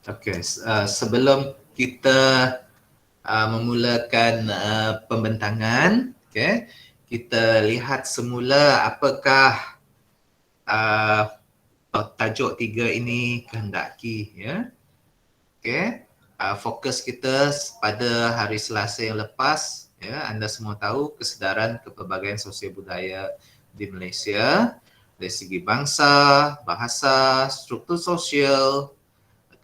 Okey, sebelum kita memulakan pembentangan, okey, kita lihat semula apakah uh, tajuk 3 ini kehendaki, ya. Okey, fokus kita pada hari Selasa yang lepas, ya, anda semua tahu kesedaran kepelbagaian sosial budaya di Malaysia dari segi bangsa, bahasa, struktur sosial,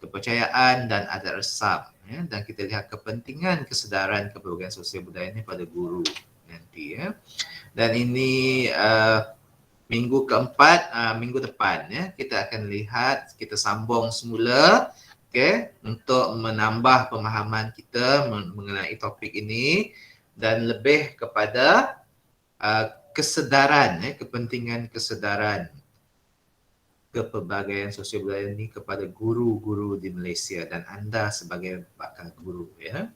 kepercayaan dan adat resam, ya. Dan kita lihat kepentingan kesedaran kepelbagaian sosial budaya ini pada guru nanti, ya. Dan ini minggu keempat, minggu depan, ya, kita akan lihat, kita sambung semula, untuk menambah pemahaman kita mengenai topik ini dan lebih kepada kesedaran, kepentingan kesedaran kepelbagaian sosial budaya ini kepada guru-guru di Malaysia dan anda sebagai bakal guru, ya.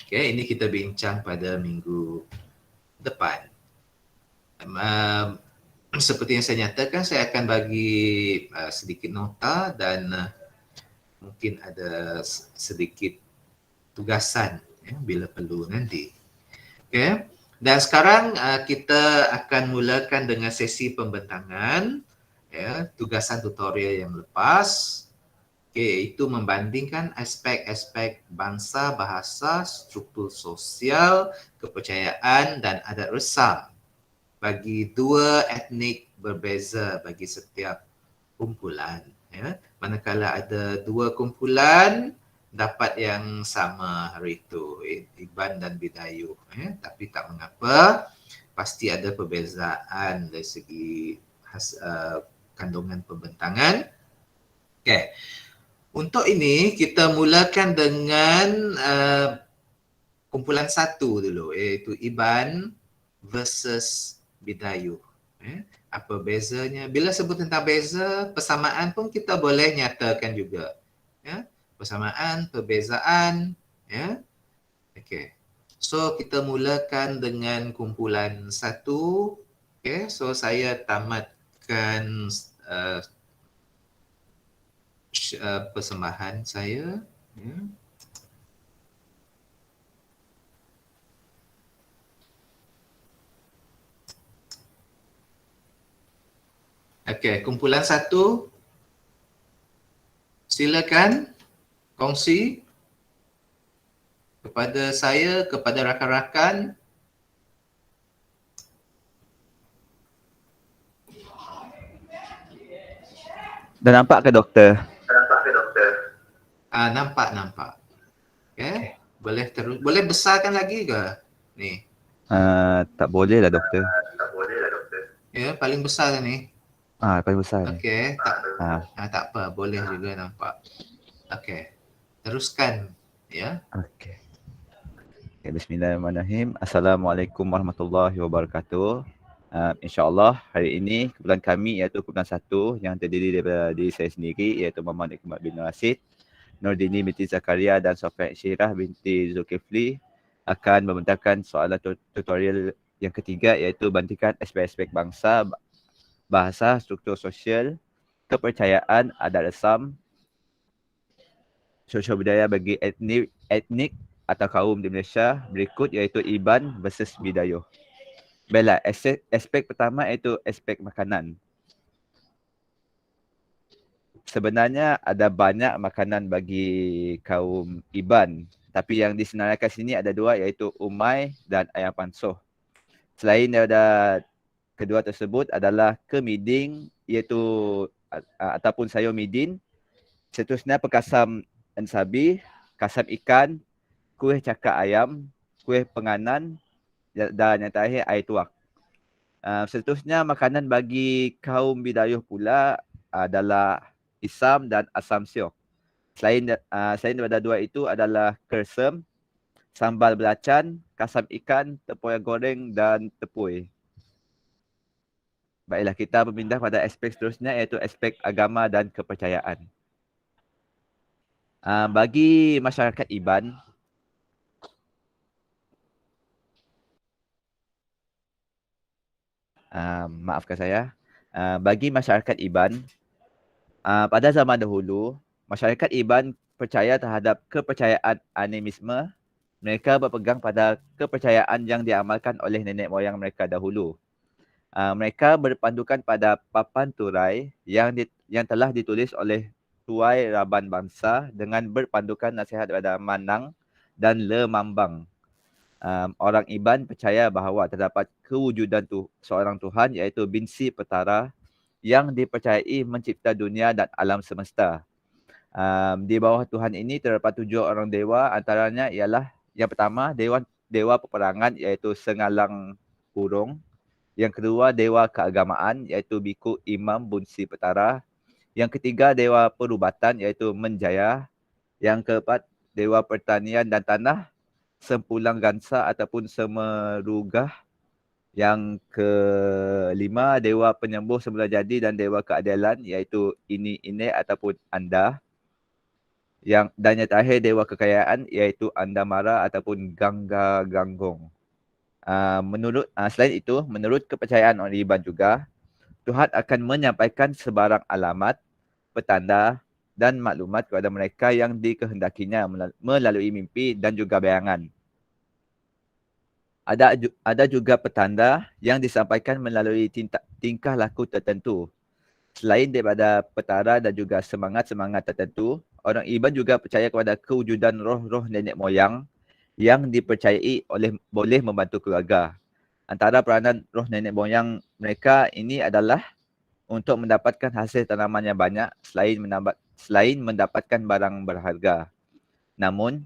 Okey, ini kita bincang pada minggu depan. Seperti yang saya nyatakan, saya akan bagi sedikit nota dan mungkin ada sedikit tugasan, ya, bila perlu nanti. Okey. Dan sekarang kita akan mulakan dengan sesi pembentangan, ya, tugasan tutorial yang lepas, iaitu membandingkan aspek-aspek bangsa, bahasa, struktur sosial, kepercayaan dan adat resam bagi dua etnik berbeza bagi setiap kumpulan, ya. Manakala ada dua kumpulan dapat yang sama hari itu, Iban dan Bidayuh, ya. Tapi tak mengapa, pasti ada perbezaan dari segi kandungan pembentangan. Okey. Untuk ini kita mulakan dengan kumpulan satu dulu, iaitu Iban versus Bidayuh. Apa bezanya? Bila sebut tentang beza, persamaan pun kita boleh nyatakan juga. Ya, persamaan, perbezaan, ya. Okey. So kita mulakan dengan kumpulan satu. Okey, so saya tamatkan persembahan saya, ya. Okey, kumpulan satu, silakan kongsi kepada saya, kepada rakan-rakan. Dah nampak ke doktor? Nampak ke doktor? Nampak. Okey. Boleh besarkan lagi ke? Ni. Tak boleh lah doktor. Tak boleh lah doktor. Ya, paling besar kan ni. Paling besar ni. Okey, tak apa, boleh juga nampak. Okey. Teruskan, ya. Okey. Bismillahirrahmanirrahim. Assalamualaikum warahmatullahi wabarakatuh. InsyaAllah hari ini kumpulan kami iaitu kumpulan 1 yang terdiri daripada diri saya sendiri iaitu Muhammad Iqmad bin Rasid, Nurdini binti Zakaria dan Sofia Syirah binti Zulkifli akan membentangkan soalan tutorial yang ketiga iaitu bandingkan aspek-aspek bangsa, bahasa, struktur sosial, kepercayaan, adat resam, sosial budaya bagi etnik atau kaum di Malaysia berikut iaitu Iban versus Bidayuh. Baiklah, aspek pertama iaitu aspek makanan. Sebenarnya ada banyak makanan bagi kaum Iban, tapi yang disenaraikan sini ada dua iaitu umai dan ayam pansuh. Selain daripada kedua tersebut adalah kemiding iaitu ataupun sayur midin. Seterusnya perkasam ensabi, kasam ikan, kuih cakar ayam, kuih penganan dan yang terakhir air tuak. Seterusnya makanan bagi kaum Bidayuh pula adalah isam dan asam siok. Selain daripada dua itu adalah kersem, sambal belacan, kasam ikan, tepung goreng dan tepui. Baiklah, kita berpindah pada aspek seterusnya iaitu aspek agama dan kepercayaan. Bagi masyarakat Iban, maafkan saya, bagi masyarakat Iban, pada zaman dahulu, Masyarakat Iban percaya terhadap kepercayaan animisme. Mereka berpegang pada kepercayaan yang diamalkan oleh nenek moyang mereka dahulu. Mereka berpandukan pada papan turai yang telah ditulis oleh tuai Raban bangsa dengan berpandukan nasihat daripada Manang dan Le Mambang. Orang Iban percaya bahawa terdapat kewujudan seorang Tuhan iaitu Binsi Petara yang dipercayai mencipta dunia dan alam semesta. Di bawah Tuhan ini terdapat 7 orang dewa, antaranya ialah yang pertama dewa peperangan iaitu Sengalang Urung. Yang kedua dewa keagamaan iaitu Biku Imam Bunsi Petara. Yang ketiga dewa perubatan iaitu Menjaya. Yang keempat dewa pertanian dan tanah Sempulang Gansa ataupun Semerugah. Yang kelima dewa penyembuh semula jadi dan dewa keadilan iaitu Ini Ine ataupun Anda. Yang terakhir dewa kekayaan iaitu Andamara ataupun Gangga Ganggong. Selain itu, menurut kepercayaan orang Iban juga, Tuhan akan menyampaikan sebarang alamat, petanda dan maklumat kepada mereka yang dikehendakinya melalui mimpi dan juga bayangan. Ada juga petanda yang disampaikan melalui tingkah laku tertentu. Selain daripada petara dan juga semangat-semangat tertentu, orang Iban juga percaya kepada kewujudan roh-roh nenek moyang yang dipercayai boleh membantu keluarga. Antara peranan roh nenek moyang mereka ini adalah untuk mendapatkan hasil tanaman yang banyak selain mendapatkan barang berharga. Namun,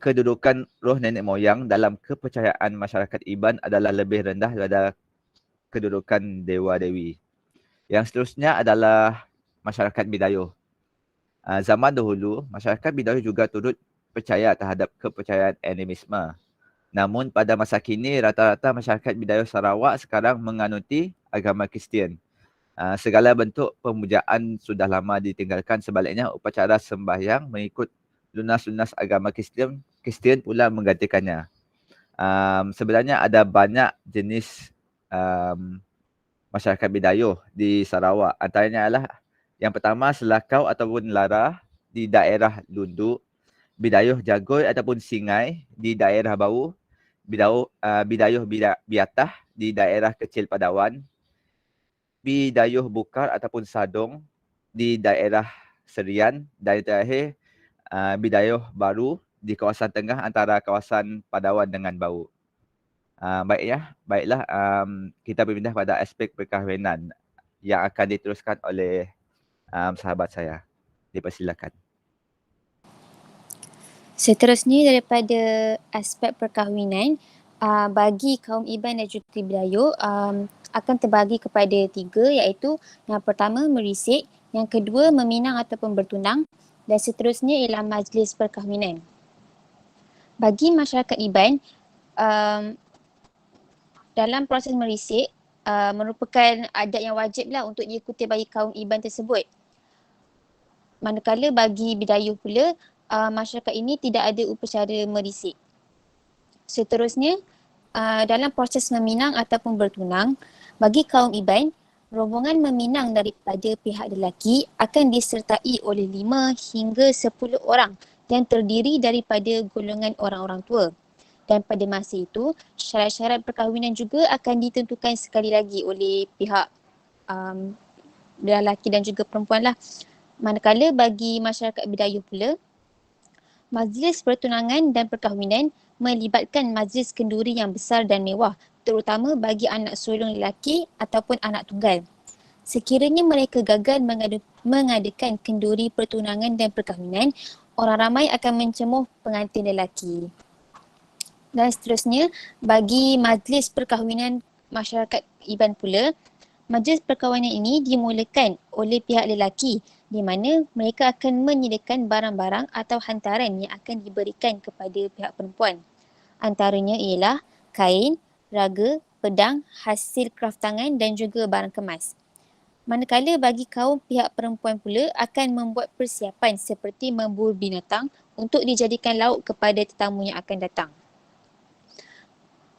kedudukan roh nenek moyang dalam kepercayaan masyarakat Iban adalah lebih rendah daripada kedudukan dewa-dewi. Yang seterusnya adalah masyarakat Bidayuh. Zaman dahulu, masyarakat Bidayuh juga turut percaya terhadap kepercayaan animisme. Namun pada masa kini, rata-rata masyarakat Bidayuh Sarawak sekarang menganuti agama Kristian. Segala bentuk pemujaan sudah lama ditinggalkan, sebaliknya upacara sembahyang mengikut lunas-lunas agama Kristian pula menggantikannya. Sebenarnya ada banyak jenis masyarakat Bidayuh di Sarawak. Antaranya adalah yang pertama Selakau ataupun Lara di daerah Lundu, Bidayuh Jagoi ataupun Singai di daerah Bau, Bidayuh Biatah di daerah Kecil Padawan, Bidayuh Bukar ataupun Sadong di daerah Serian, dan terakhir Bidayuh Baru di kawasan tengah antara kawasan Padawan dengan Bau. Baiklah, kita berpindah pada aspek perkahwinan yang akan diteruskan oleh sahabat saya. Dipersilakan. Seterusnya daripada aspek perkahwinan, bagi kaum Iban dan juga Bidayuh akan terbagi kepada 3, iaitu yang pertama merisik, yang kedua meminang ataupun bertunang, dan seterusnya ialah majlis perkahwinan. Bagi masyarakat Iban, dalam proses merisik merupakan adat yang wajib lah untuk diikuti bagi kaum Iban tersebut. Manakala bagi Bidayuh pula, masyarakat ini tidak ada upacara merisik. Seterusnya, dalam proses meminang ataupun bertunang, bagi kaum Iban, rombongan meminang daripada pihak lelaki akan disertai oleh 5 hingga 10 orang yang terdiri daripada golongan orang-orang tua. Dan pada masa itu, syarat-syarat perkahwinan juga akan ditentukan sekali lagi oleh pihak lelaki dan juga perempuan lah. Manakala bagi masyarakat Bidayuh pula, majlis pertunangan dan perkahwinan melibatkan majlis kenduri yang besar dan mewah, terutama bagi anak sulung lelaki ataupun anak tunggal. Sekiranya mereka gagal mengadakan kenduri pertunangan dan perkahwinan, orang ramai akan mencemuh pengantin lelaki. Dan seterusnya, bagi majlis perkahwinan masyarakat Iban pula, majlis perkahwinan ini dimulakan oleh pihak lelaki, di mana mereka akan menyediakan barang-barang atau hantaran yang akan diberikan kepada pihak perempuan. Antaranya ialah kain, raga, pedang, hasil kraftangan dan juga barang kemas. Manakala bagi kaum pihak perempuan pula akan membuat persiapan seperti memburu binatang untuk dijadikan lauk kepada tetamu yang akan datang.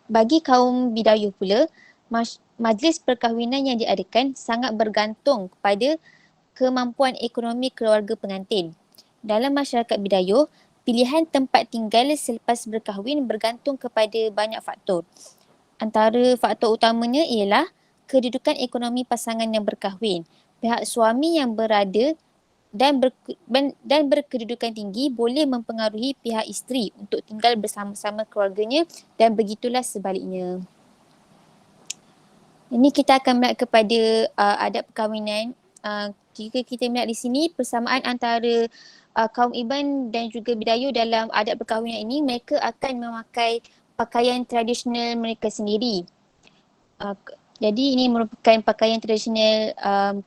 Bagi kaum Bidayuh pula, majlis perkahwinan yang diadakan sangat bergantung kepada kemampuan ekonomi keluarga pengantin. Dalam masyarakat Bidayuh, pilihan tempat tinggal selepas berkahwin bergantung kepada banyak faktor. Antara faktor utamanya ialah kedudukan ekonomi pasangan yang berkahwin. Pihak suami yang berada dan berkedudukan tinggi boleh mempengaruhi pihak isteri untuk tinggal bersama-sama keluarganya dan begitulah sebaliknya. Ini kita akan melihat kepada adab perkahwinan. Jika kita melihat di sini persamaan antara kaum Iban dan juga Bidayuh dalam adab perkahwinan ini, mereka akan memakai pakaian tradisional mereka sendiri. Jadi ini merupakan pakaian tradisional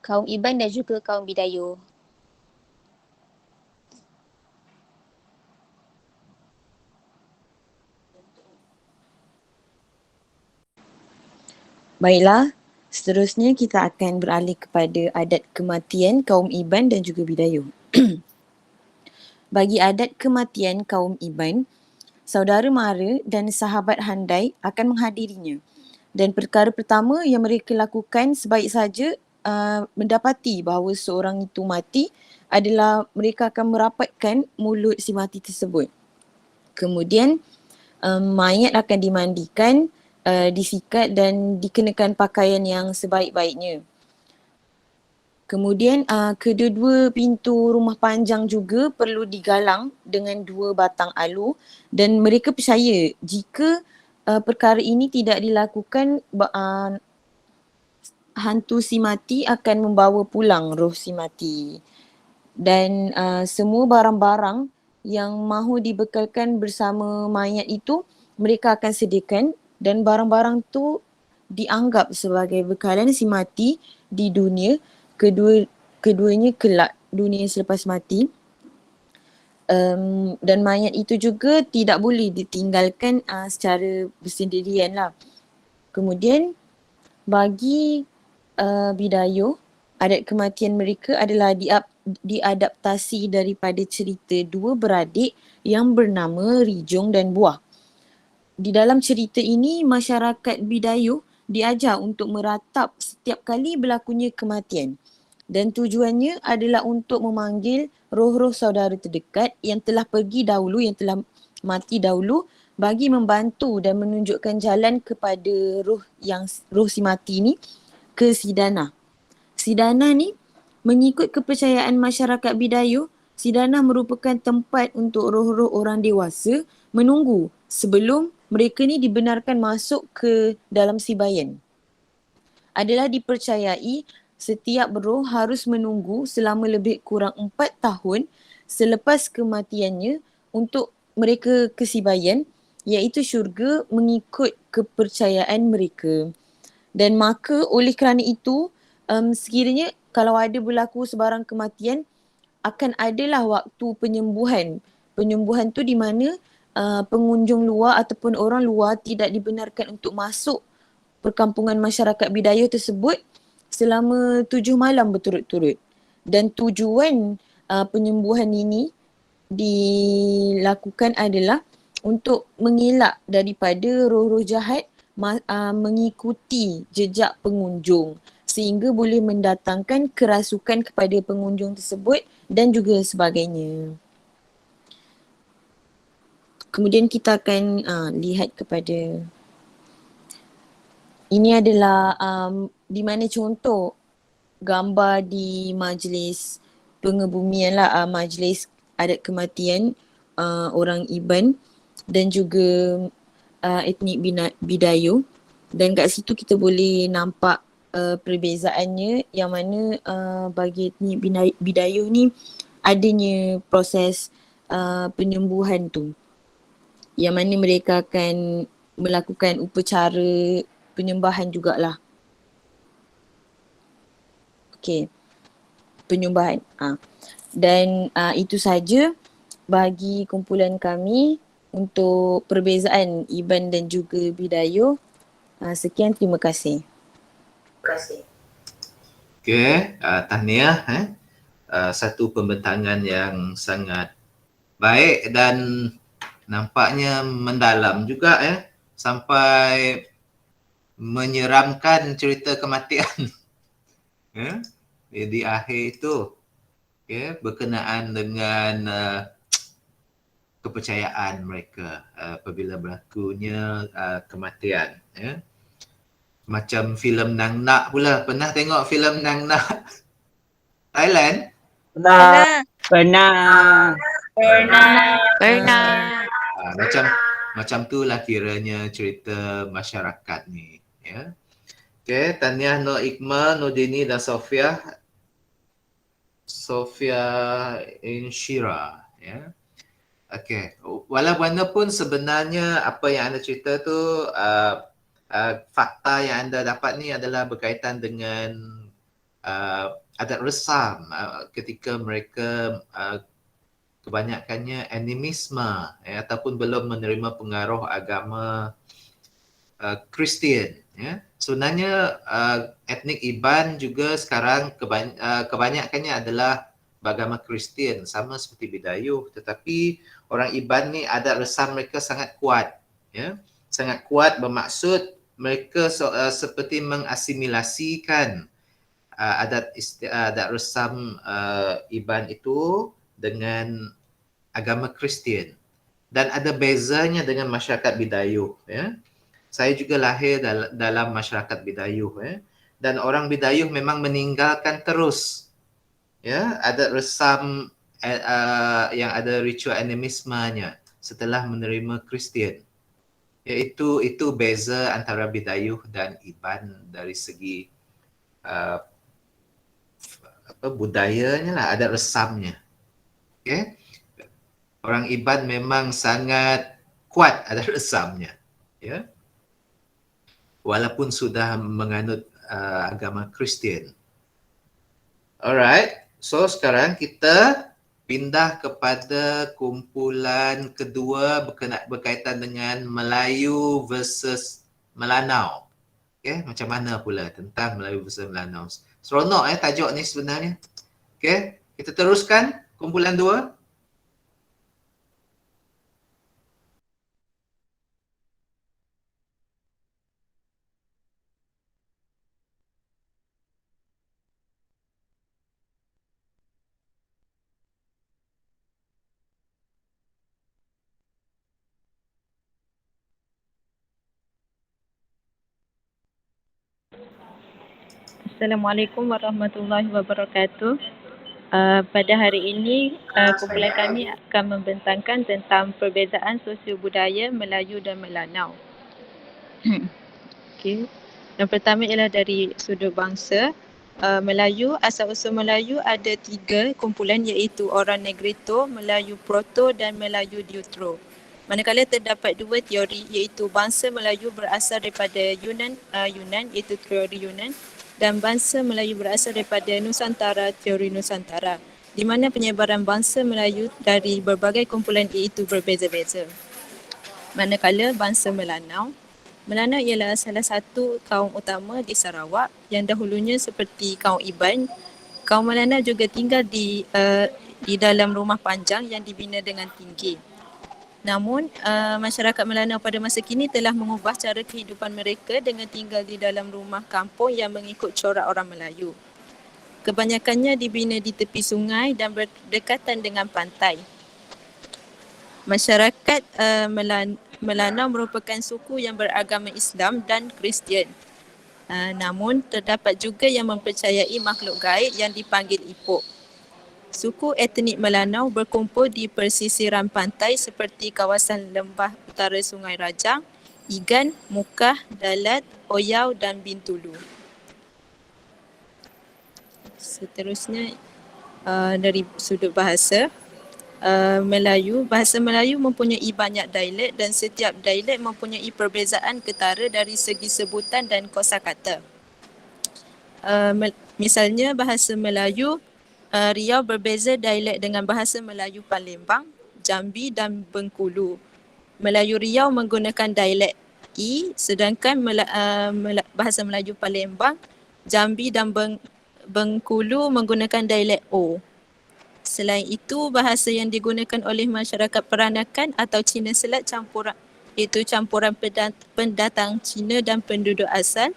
kaum Iban dan juga kaum Bidayuh. Baiklah, seterusnya kita akan beralih kepada adat kematian kaum Iban dan juga Bidayuh. Bagi adat kematian kaum Iban, saudara mara dan sahabat handai akan menghadirinya. Dan perkara pertama yang mereka lakukan sebaik saja mendapati bahawa seorang itu mati adalah mereka akan merapatkan mulut si mati tersebut. Kemudian mayat akan dimandikan, disikat dan dikenakan pakaian yang sebaik-baiknya. Kemudian kedua-dua pintu rumah panjang juga perlu digalang dengan 2 batang alu dan mereka percaya jika perkara ini tidak dilakukan hantu si mati akan membawa pulang roh si mati. Dan semua barang-barang yang mahu dibekalkan bersama mayat itu mereka akan sediakan dan barang-barang tu dianggap sebagai bekalan si mati di dunia keduanya kelak dunia selepas mati. Dan mayat itu juga tidak boleh ditinggalkan secara bersendirian lah. Kemudian bagi Bidayuh, adat kematian mereka adalah diadaptasi daripada cerita 2 beradik yang bernama Rijung dan Buah. Di dalam cerita ini, masyarakat Bidayuh diajar untuk meratap setiap kali berlakunya kematian. Dan tujuannya adalah untuk memanggil roh-roh saudara terdekat yang telah pergi dahulu, yang telah mati dahulu bagi membantu dan menunjukkan jalan kepada roh si mati ni ke Sidana. Sidana ni mengikut kepercayaan masyarakat Bidayuh, Sidana merupakan tempat untuk roh-roh orang dewasa menunggu sebelum mereka ni dibenarkan masuk ke dalam sibayan. Adalah dipercayai setiap roh harus menunggu selama lebih kurang 4 tahun selepas kematiannya untuk mereka ke sibayan, iaitu syurga mengikut kepercayaan mereka. Dan maka oleh kerana itu, sekiranya kalau ada berlaku sebarang kematian, akan adalah waktu penyembuhan. Penyembuhan tu di mana pengunjung luar ataupun orang luar tidak dibenarkan untuk masuk perkampungan masyarakat Bidayuh tersebut selama 7 malam berturut-turut. Dan tujuan penyembuhan ini dilakukan adalah untuk mengelak daripada roh-roh jahat mengikuti jejak pengunjung sehingga boleh mendatangkan kerasukan kepada pengunjung tersebut dan juga sebagainya. Kemudian kita akan lihat kepada ini adalah di mana contoh gambar di majlis pengebumian lah, majlis adat kematian orang Iban dan juga etnik Bidayuh. Dan kat situ kita boleh nampak perbezaannya yang mana bagi etnik Bidayuh ni adanya proses penyembuhan tu, yang mana mereka akan melakukan upacara penyembahan jugalah. Okey, penyembahan. Dan itu saja bagi kumpulan kami untuk perbezaan Iban dan juga Bidayuh. Sekian, terima kasih. Okey, tahniah. Satu pembentangan yang sangat baik dan nampaknya mendalam juga sampai menyeramkan cerita kematian di akhir itu. berkenaan dengan kepercayaan mereka apabila berlakunya kematian. Macam filem Nang Nak pula. Pernah tengok filem Nang Nak Thailand? Pernah. Macam tu lah kiranya cerita masyarakat ni. Okay, Tahniah Nur Iqmal, Nurdini dan Sofia Inshira. Okay, walaupun sebenarnya apa yang anda cerita tu fakta yang anda dapat ni adalah berkaitan dengan adat resam ketika mereka kebanyakannya animisme ataupun belum menerima pengaruh agama Kristian. Sebenarnya etnik Iban juga sekarang kebanyakannya adalah beragama Kristian, sama seperti Bidayuh, tetapi orang Iban ni adat resam mereka sangat kuat. Sangat kuat bermaksud mereka seperti mengasimilasikan adat resam Iban itu dengan agama Kristian, dan ada bezanya dengan masyarakat Bidayuh. Saya juga lahir dalam masyarakat Bidayuh, dan orang Bidayuh memang meninggalkan terus adat resam yang ada ritual animismenya setelah menerima Kristian. Itu beza antara Bidayuh dan Iban dari segi budayanya lah, adat resamnya. Orang Iban memang sangat kuat adat resamnya. Walaupun sudah menganut agama Kristian. Alright, so sekarang kita pindah kepada kumpulan kedua berkaitan dengan Melayu versus Melanau. Macam mana pula tentang Melayu versus Melanau. Seronok tajuk ni sebenarnya. Kita teruskan kumpulan 2. Assalamualaikum warahmatullahi wabarakatuh. Pada hari ini, kumpulan kami akan membentangkan tentang perbezaan sosio-budaya Melayu dan Melanau. Okay. Yang pertama ialah dari sudut bangsa. Melayu, asal-usul Melayu ada 3 kumpulan, iaitu orang Negrito, Melayu Proto dan Melayu Deutero. Manakala terdapat 2 teori, iaitu bangsa Melayu berasal daripada Yunan iaitu teori Yunan, dan bangsa Melayu berasal daripada Nusantara, teori Nusantara, di mana penyebaran bangsa Melayu dari berbagai kumpulan itu berbeza-beza. Manakala bangsa Melanau ialah salah satu kaum utama di Sarawak yang dahulunya seperti kaum Iban. Kaum Melanau juga tinggal di dalam rumah panjang yang dibina dengan tinggi. Namun, masyarakat Melanau pada masa kini telah mengubah cara kehidupan mereka dengan tinggal di dalam rumah kampung yang mengikut corak orang Melayu. Kebanyakannya dibina di tepi sungai dan berdekatan dengan pantai. Masyarakat Melanau merupakan suku yang beragama Islam dan Kristian. Namun, terdapat juga yang mempercayai makhluk gaib yang dipanggil Ipok. Suku etnik Melanau berkumpul di persisiran pantai seperti kawasan lembah utara Sungai Rajang, Igan, Mukah, Dalat, Oyau dan Bintulu. Seterusnya dari sudut bahasa, bahasa Melayu mempunyai banyak dialek dan setiap dialek mempunyai perbezaan ketara dari segi sebutan dan kosakata. Misalnya bahasa Melayu Riau berbeza dialek dengan bahasa Melayu Palembang, Jambi dan Bengkulu. Melayu Riau menggunakan dialek I, sedangkan bahasa Melayu Palembang, Jambi dan Bengkulu menggunakan dialek O. Selain itu, bahasa yang digunakan oleh masyarakat peranakan atau Cina Selat campuran pendatang Cina dan penduduk asal,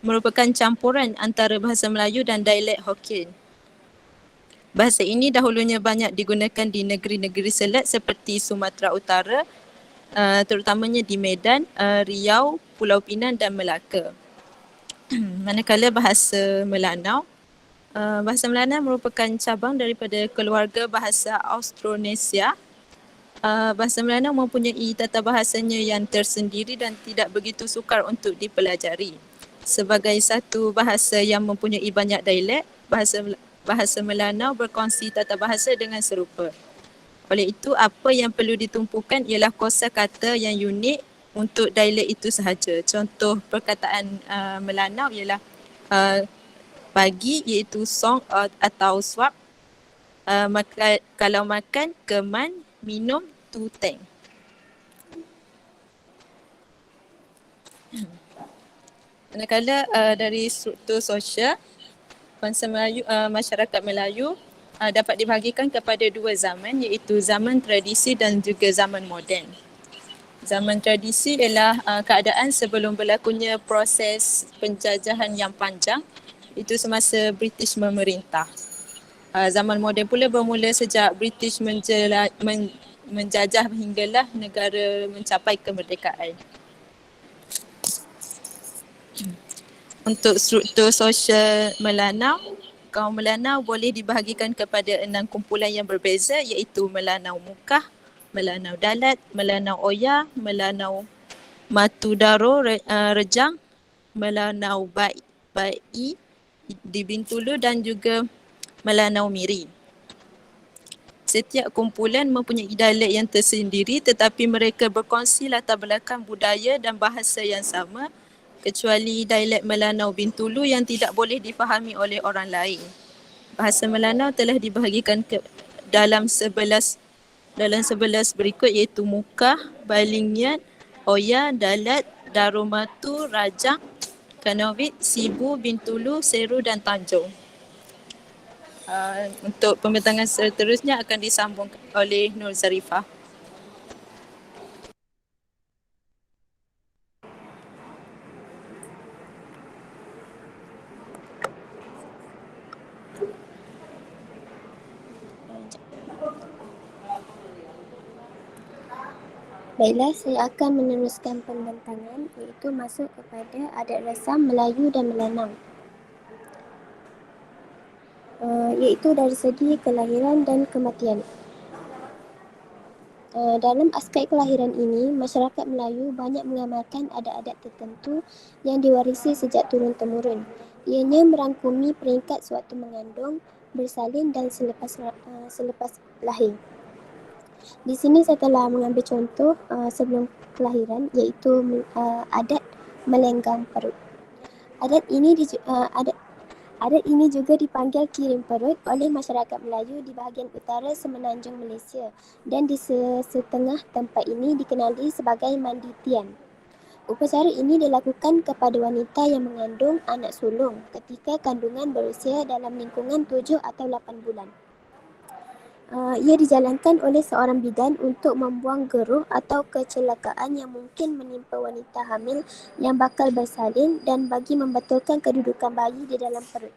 merupakan campuran antara bahasa Melayu dan dialek Hokkien. Bahasa ini dahulunya banyak digunakan di negeri-negeri selat seperti Sumatera Utara, terutamanya di Medan, Riau, Pulau Pinang dan Melaka. Manakala bahasa Melanau, bahasa Melanau merupakan cabang daripada keluarga bahasa Austronesia. Bahasa Melanau mempunyai tata bahasanya yang tersendiri dan tidak begitu sukar untuk dipelajari. Sebagai satu bahasa yang mempunyai banyak dialek, bahasa Melanau berkongsi tata bahasa dengan serupa. Oleh itu, apa yang perlu ditumpukan ialah kosakata yang unik untuk dialek itu sahaja. Contoh perkataan Melanau ialah pagi iaitu song atau swap, kalau makan keman, minum tuteng. Manakala dari struktur sosial, bangsa Melayu, masyarakat Melayu dapat dibahagikan kepada dua zaman, iaitu zaman tradisi dan juga zaman moden. Zaman tradisi ialah keadaan sebelum berlakunya proses penjajahan yang panjang, itu semasa British memerintah. Zaman moden pula bermula sejak British menjajah hinggalah negara mencapai kemerdekaan. Untuk struktur sosial Melanau, kaum Melanau boleh dibahagikan kepada 6 kumpulan yang berbeza, iaitu Melanau Mukah, Melanau Dalat, Melanau Oya, Melanau Matudaro Rejang, Melanau Bai di Bintulu dan juga Melanau Miri. Setiap kumpulan mempunyai dialek yang tersendiri tetapi mereka berkongsi latar belakang budaya dan bahasa yang sama, kecuali dialek Melanau Bintulu yang tidak boleh difahami oleh orang lain. Bahasa Melanau telah dibahagikan dalam 11 berikut, iaitu Mukah, Balingyan, Oya, Dalat, Darumatu, Rajang, Kanawit, Sibu, Bintulu, Seru dan Tanjung. Untuk pembentangan seterusnya akan disambung oleh Nur Zarifah. Baiklah, saya akan meneruskan pembentangan, iaitu masuk kepada adat rasam Melayu dan Melanau. Iaitu dari segi kelahiran dan kematian. Dalam aspek kelahiran ini, masyarakat Melayu banyak mengamalkan adat-adat tertentu yang diwarisi sejak turun-temurun. Ianya merangkumi peringkat sewaktu mengandung, bersalin dan selepas lahir. Di sini saya telah mengambil contoh sebelum kelahiran, iaitu adat melenggang perut. Adat ini juga dipanggil kirim perut oleh masyarakat Melayu di bahagian utara semenanjung Malaysia dan di setengah tempat ini dikenali sebagai mandi tian. Upacara ini dilakukan kepada wanita yang mengandung anak sulung ketika kandungan berusia dalam lingkungan 7 atau 8 bulan. Ia dijalankan oleh seorang bidan untuk membuang geruh atau kecelakaan yang mungkin menimpa wanita hamil yang bakal bersalin dan bagi membetulkan kedudukan bayi di dalam perut.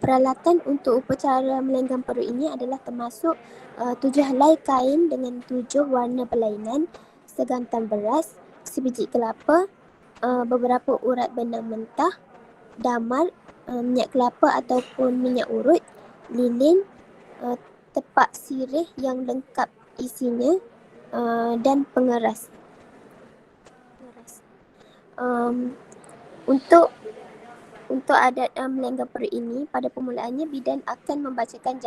Peralatan untuk upacara melenggang perut ini adalah termasuk 7 helai kain dengan 7 warna berlainan, segantam beras, sebiji kelapa, beberapa urat benang mentah, damar, minyak kelapa ataupun minyak urut, lilin, tepak sirih yang lengkap isinya, dan pengeras. Untuk adat melenggang perut ini, pada permulaannya bidan akan membacakan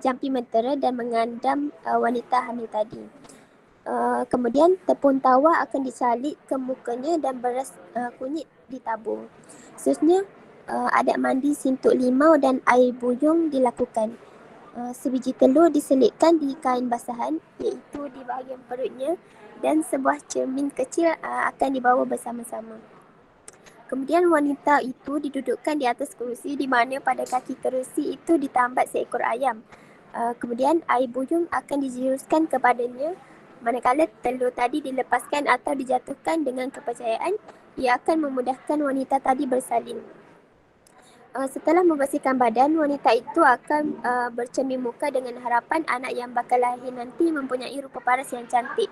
jampi mentera dan mengandam wanita hamil tadi. Kemudian tepung tawa akan dicalit ke mukanya dan beras kunyit ditabur. Seterusnya adat mandi sintuk limau dan air buyung dilakukan. Sebiji telur diselitkan di kain basahan, iaitu di bahagian perutnya, dan sebuah cermin kecil akan dibawa bersama-sama. Kemudian wanita itu didudukkan di atas kerusi di mana pada kaki kerusi itu ditambat seekor ayam. Kemudian air buyung akan dijuruskan kepadanya. Manakala telur tadi dilepaskan atau dijatuhkan dengan kepercayaan, ia akan memudahkan wanita tadi bersalin. Setelah membersihkan badan, wanita itu akan bercermin muka dengan harapan anak yang bakal lahir nanti mempunyai rupa paras yang cantik.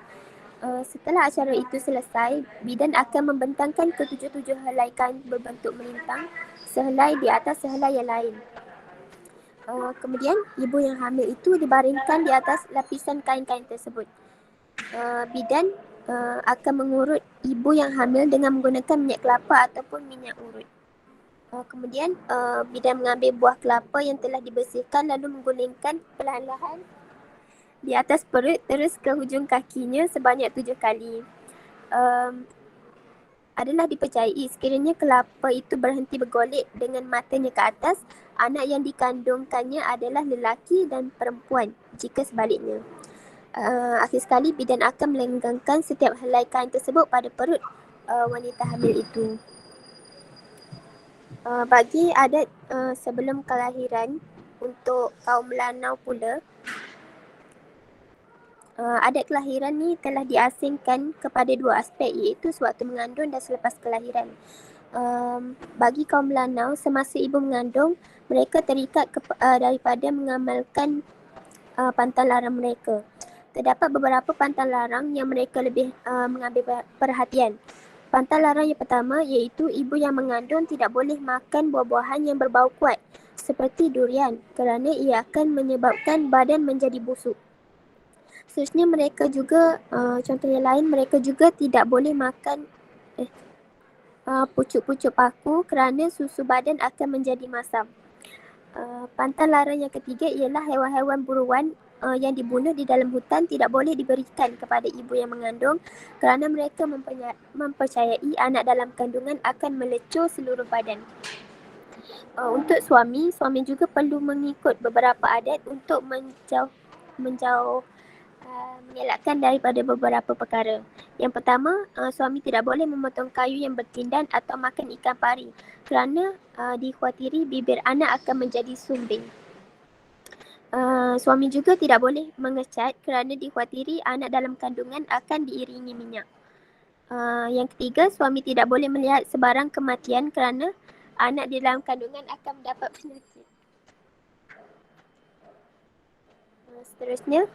Setelah acara itu selesai, bidan akan membentangkan ketujuh-tujuh helai kain berbentuk melintang, sehelai di atas sehelai yang lain. Kemudian, ibu yang hamil itu dibaringkan di atas lapisan kain-kain tersebut. Bidan akan mengurut ibu yang hamil dengan menggunakan minyak kelapa ataupun minyak urut. Kemudian bidan mengambil buah kelapa yang telah dibersihkan lalu menggulingkan perlahan-lahan di atas perut terus ke hujung kakinya sebanyak 7 kali. Adalah dipercayai sekiranya kelapa itu berhenti bergolek dengan matanya ke atas, anak yang dikandungkannya adalah lelaki dan perempuan jika sebaliknya. Akhir sekali bidan akan melenggangkan setiap helai kain tersebut pada perut wanita hamil itu. Bagi adat sebelum kelahiran untuk kaum Melanau pula, adat kelahiran ni telah diasingkan kepada dua aspek, iaitu sewaktu mengandung dan selepas kelahiran. Bagi kaum Melanau, semasa ibu mengandung, mereka terikat daripada mengamalkan pantang larang mereka. Terdapat beberapa pantang larang yang mereka lebih mengambil perhatian. Pantang larang yang pertama iaitu ibu yang mengandung tidak boleh makan buah-buahan yang berbau kuat seperti durian kerana ia akan menyebabkan badan menjadi busuk. Seterusnya mereka juga, contoh yang lain, mereka juga tidak boleh makan pucuk-pucuk paku kerana susu badan akan menjadi masam. Pantang larang yang ketiga ialah haiwan-haiwan buruan yang dibunuh di dalam hutan tidak boleh diberikan kepada ibu yang mengandung kerana mereka mempercayai anak dalam kandungan akan melecur seluruh badan. Untuk suami juga perlu mengikut beberapa adat untuk mengelakkan daripada beberapa perkara. Yang pertama, suami tidak boleh memotong kayu yang bertindan atau makan ikan pari kerana dikhawatiri bibir anak akan menjadi sumbing. Suami juga tidak boleh mengecat kerana dikhawatiri anak dalam kandungan akan diiringi minyak. Yang ketiga, suami tidak boleh melihat sebarang kematian kerana anak di dalam kandungan akan mendapat penyakit. Seterusnya,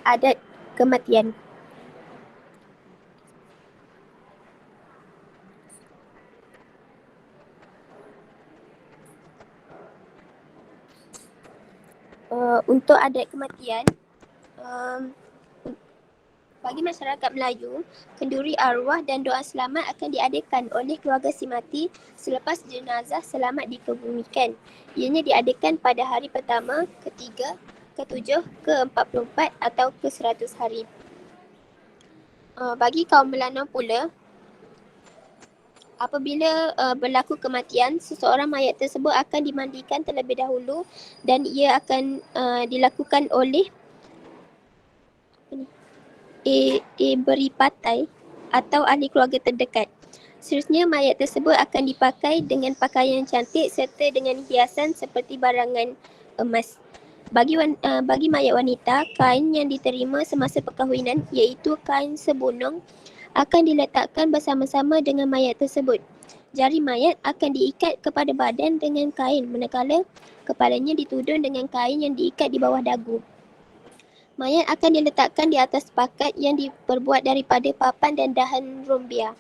adat kematian. Untuk adat kematian, bagi masyarakat Melayu, kenduri arwah dan doa selamat akan diadakan oleh keluarga si mati selepas jenazah selamat dikebumikan. Ianya diadakan pada hari pertama, ketiga, ke-7, ke-44 atau ke-100 hari. Bagi kaum Melanau pula, apabila berlaku kematian, seseorang mayat tersebut akan dimandikan terlebih dahulu dan ia akan dilakukan oleh beri patai atau ahli keluarga terdekat. Seterusnya, mayat tersebut akan dipakai dengan pakaian yang cantik serta dengan hiasan seperti barangan emas. Bagi mayat wanita, kain yang diterima semasa perkahwinan iaitu kain sebunung akan diletakkan bersama-sama dengan mayat tersebut. Jari mayat akan diikat kepada badan dengan kain manakala kepalanya ditudung dengan kain yang diikat di bawah dagu. Mayat akan diletakkan di atas pakat yang diperbuat daripada papan dan dahan rumbia.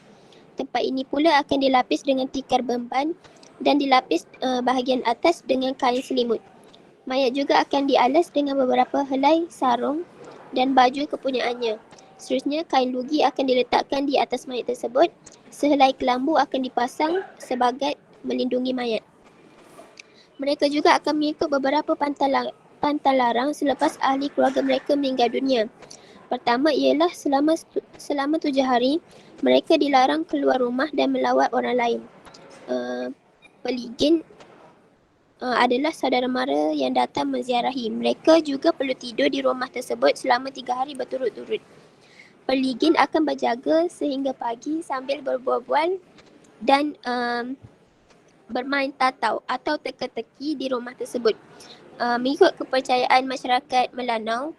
Tempat ini pula akan dilapis dengan tikar bemban dan dilapis bahagian atas dengan kain selimut. Mayat juga akan dialas dengan beberapa helai sarung dan baju kepunyaannya. Seterusnya, kain lugi akan diletakkan di atas mayat tersebut. Sehelai kelambu akan dipasang sebagai melindungi mayat. Mereka juga akan mengikut beberapa pantang larang selepas ahli keluarga mereka meninggal dunia. Pertama ialah selama 7 hari, mereka dilarang keluar rumah dan melawat orang lain. Peligin adalah saudara mara yang datang menziarahi. Mereka juga perlu tidur di rumah tersebut selama 3 hari berturut-turut. Peligin akan berjaga sehingga pagi sambil berbual-bual dan bermain tatau atau teka-teki di rumah tersebut. Mengikut kepercayaan masyarakat Melanau,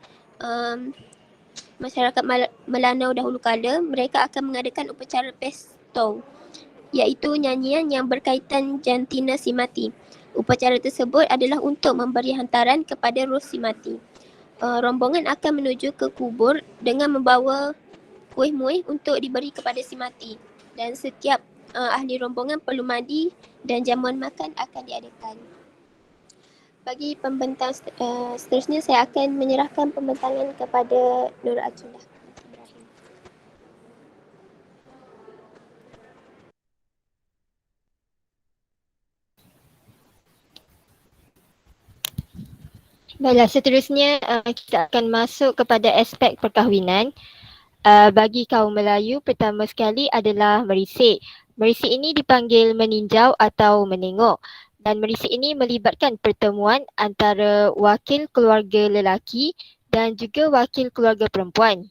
Melanau dahulu kala, mereka akan mengadakan upacara pesto. iaitu nyanyian yang berkaitan jantina si mati. Upacara tersebut adalah untuk memberi hantaran kepada roh si mati. Rombongan akan menuju ke kubur dengan membawa kuih-muih untuk diberi kepada si mati. Dan setiap ahli rombongan perlu mandi dan jamuan makan akan diadakan. Bagi pembentang seterusnya, saya akan menyerahkan pembentangan kepada Nur Akilah. Baiklah, seterusnya kita akan masuk kepada aspek perkahwinan. Bagi kaum Melayu, pertama sekali adalah merisik. Merisik ini dipanggil meninjau atau menengok. Dan merisik ini melibatkan pertemuan antara wakil keluarga lelaki dan juga wakil keluarga perempuan.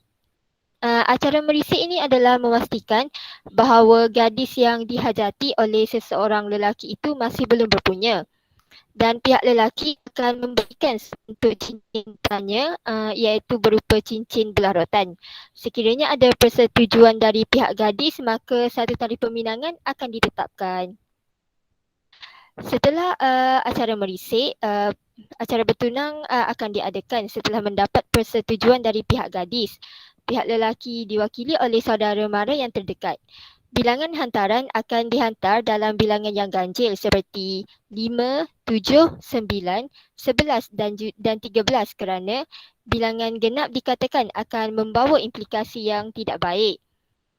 Acara merisik ini adalah memastikan bahawa gadis yang dihajati oleh seseorang lelaki itu masih belum berpunya. Dan pihak lelaki akan memberikan untuk cincinnya iaitu berupa cincin belah rotan. Sekiranya ada persetujuan dari pihak gadis, maka satu tarikh peminangan akan ditetapkan. Setelah acara merisik, acara bertunang akan diadakan setelah mendapat persetujuan dari pihak gadis. Pihak lelaki diwakili oleh saudara mara yang terdekat. Bilangan hantaran akan dihantar dalam bilangan yang ganjil seperti 5, 7, 9, 11 dan 13 kerana bilangan genap dikatakan akan membawa implikasi yang tidak baik.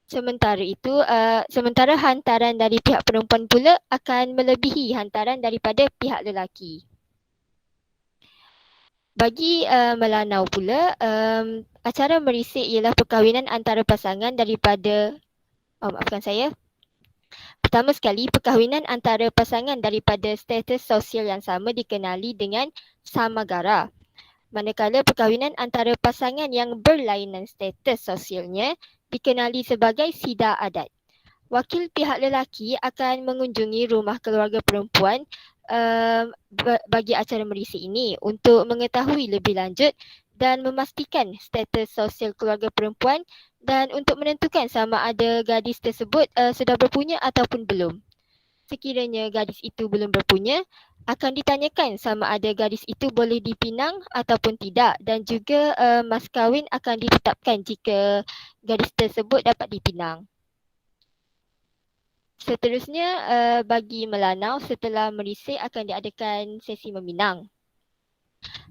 Sementara hantaran dari pihak perempuan pula akan melebihi hantaran daripada pihak lelaki. Bagi Melanau pula, acara merisik ialah perkahwinan antara pasangan daripada Pertama sekali, perkahwinan antara pasangan daripada status sosial yang sama dikenali dengan samagara. Manakala perkahwinan antara pasangan yang berlainan status sosialnya dikenali sebagai sida adat. Wakil pihak lelaki akan mengunjungi rumah keluarga perempuan bagi acara merisik ini untuk mengetahui lebih lanjut dan memastikan status sosial keluarga perempuan dan untuk menentukan sama ada gadis tersebut sudah berpunya ataupun belum. Sekiranya gadis itu belum berpunya, akan ditanyakan sama ada gadis itu boleh dipinang ataupun tidak dan juga mas kahwin akan ditetapkan jika gadis tersebut dapat dipinang. Seterusnya bagi Melanau, setelah merisik akan diadakan sesi meminang.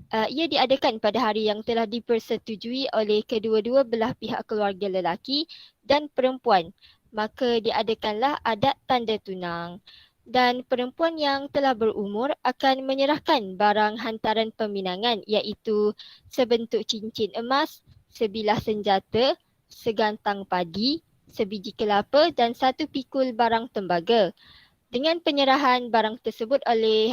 Ia diadakan pada hari yang telah dipersetujui oleh kedua-dua belah pihak keluarga lelaki dan perempuan. Maka diadakanlah adat tanda tunang. Dan perempuan yang telah berumur akan menyerahkan barang hantaran peminangan iaitu sebentuk cincin emas, sebilah senjata, segantang padi, sebiji kelapa dan satu pikul barang tembaga. Dengan penyerahan barang tersebut oleh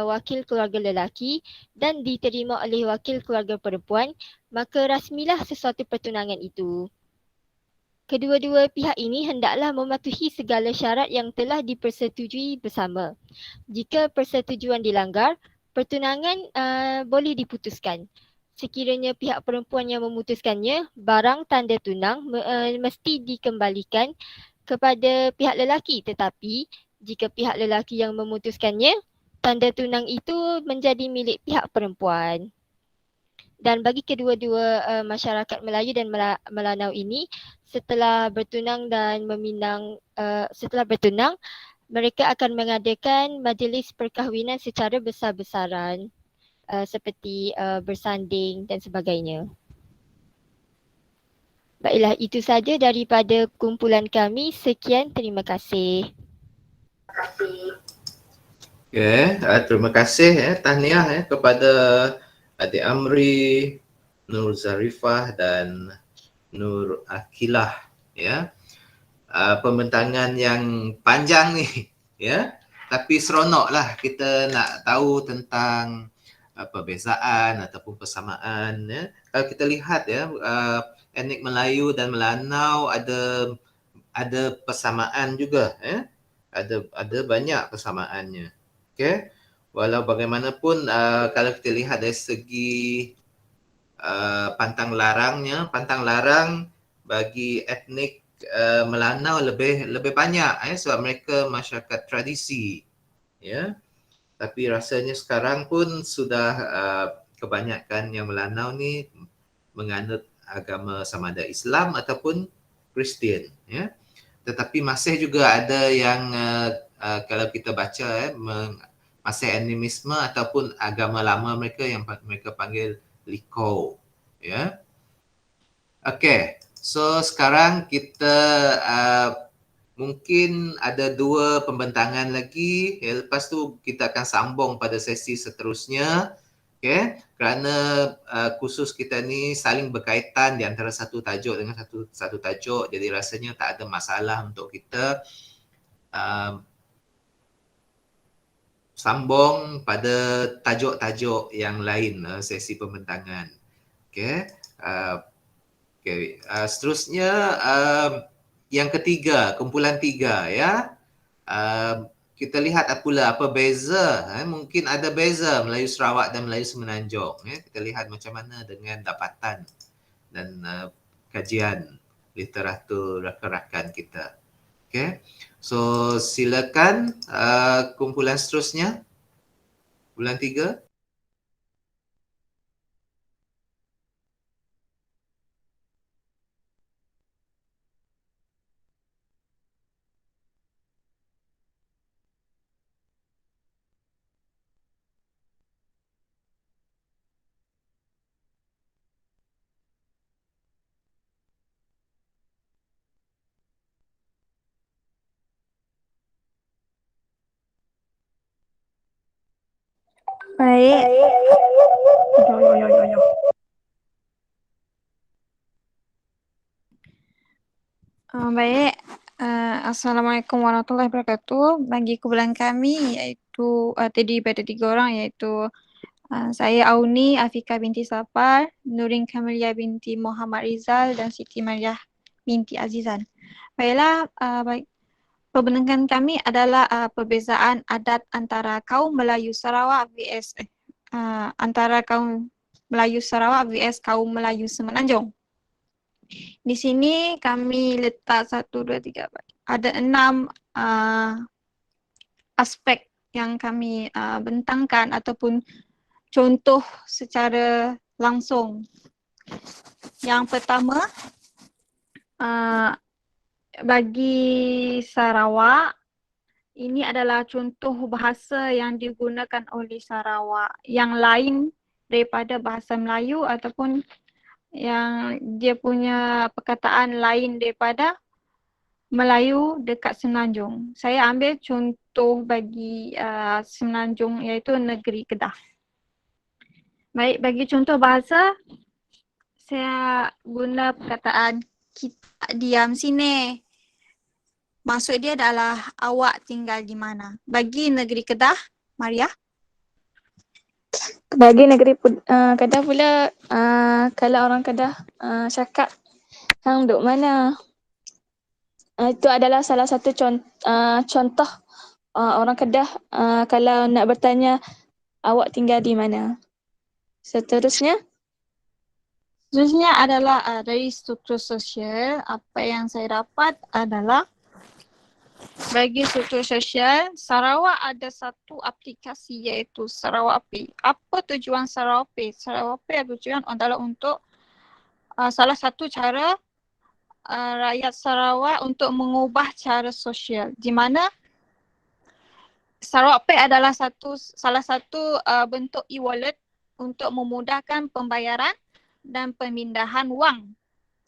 wakil keluarga lelaki dan diterima oleh wakil keluarga perempuan, maka rasmilah sesuatu pertunangan itu. Kedua-dua pihak ini hendaklah mematuhi segala syarat yang telah dipersetujui bersama. Jika persetujuan dilanggar, pertunangan boleh diputuskan. Sekiranya pihak perempuan yang memutuskannya, barang tanda tunang mesti dikembalikan kepada pihak lelaki, tetapi jika pihak lelaki yang memutuskannya, tanda tunang itu menjadi milik pihak perempuan. Dan bagi kedua-dua masyarakat Melayu dan Melanau ini, setelah bertunang dan meminang, mereka akan mengadakan majlis perkahwinan secara besar-besaran seperti bersanding dan sebagainya. Baiklah, itu saja daripada kumpulan kami. Sekian, terima kasih. Terima kasih tahniah kepada Adik Amri, Nur Zarifah dan Nur Akilah ya. Pembentangan yang panjang ni ya, tapi seronoklah kita nak tahu tentang perbezaan ataupun persamaan ya. Kalau kita lihat ya, etnik Melayu dan Melanau ada persamaan juga ya. Ada banyak persamaannya. Okey. Walau bagaimanapun kalau kita lihat dari segi pantang larang bagi etnik Melanau lebih banyak sebab mereka masyarakat tradisi, ya. Tapi rasanya sekarang pun sudah kebanyakan yang Melanau ni menganut agama sama ada Islam ataupun Kristian, ya. Tetapi masih juga ada yang kalau kita baca masih animisme ataupun agama lama mereka yang mereka panggil Liko, ya. Okey, so sekarang kita mungkin ada 2 pembentangan lagi. Lepas tu kita akan sambung pada sesi seterusnya. Okay? Kerana kursus kita ni saling berkaitan di antara satu tajuk dengan satu tajuk. Jadi rasanya tak ada masalah untuk kita sambung pada tajuk-tajuk yang lain sesi pembentangan. Okay? Okay. Seterusnya yang ketiga, kumpulan 3 ya. Kita lihat pula apa beza, mungkin ada beza Melayu Sarawak dan Melayu Semenanjung. Kita lihat macam mana dengan dapatan dan kajian literatur rakan-rakan kita. Okay. So silakan kumpulan seterusnya, kumpulan 3. Baik. Baik. Assalamualaikum warahmatullahi wabarakatuh. Bagi kumpulan kami iaitu terdiri pada 3 orang iaitu saya Auni Afika binti Safar, Nurin Kamalia binti Muhammad Rizal dan Siti Mariah binti Azizan. Baiklah, pembentangan kami adalah perbezaan adat antara kaum Melayu Sarawak vs antara kaum Melayu Sarawak vs kaum Melayu Semenanjung. Di sini kami letak 1, 2, 3, ada 6 aspek yang kami bentangkan ataupun contoh secara langsung. Yang pertama, bagi Sarawak, ini adalah contoh bahasa yang digunakan oleh Sarawak yang lain daripada bahasa Melayu ataupun yang dia punya perkataan lain daripada Melayu dekat Semenanjung. Saya ambil contoh bagi Semenanjung iaitu Negeri Kedah. Baik, bagi contoh bahasa, saya guna perkataan kita diam sini. Maksud dia adalah awak tinggal di mana. Bagi Negeri Kedah, Maria. Bagi negeri Kedah pula, kalau orang Kedah cakap hang duk mana, itu adalah salah satu contoh orang Kedah kalau nak bertanya awak tinggal di mana. Seterusnya adalah dari struktur sosial. Apa yang saya dapat adalah bagi struktur sosial, Sarawak ada satu aplikasi iaitu Sarawak Pay. Apa tujuan Sarawak Pay? Sarawak Pay tujuan adalah untuk salah satu cara rakyat Sarawak untuk mengubah cara sosial, di mana Sarawak Pay adalah salah satu bentuk e-wallet untuk memudahkan pembayaran dan pemindahan wang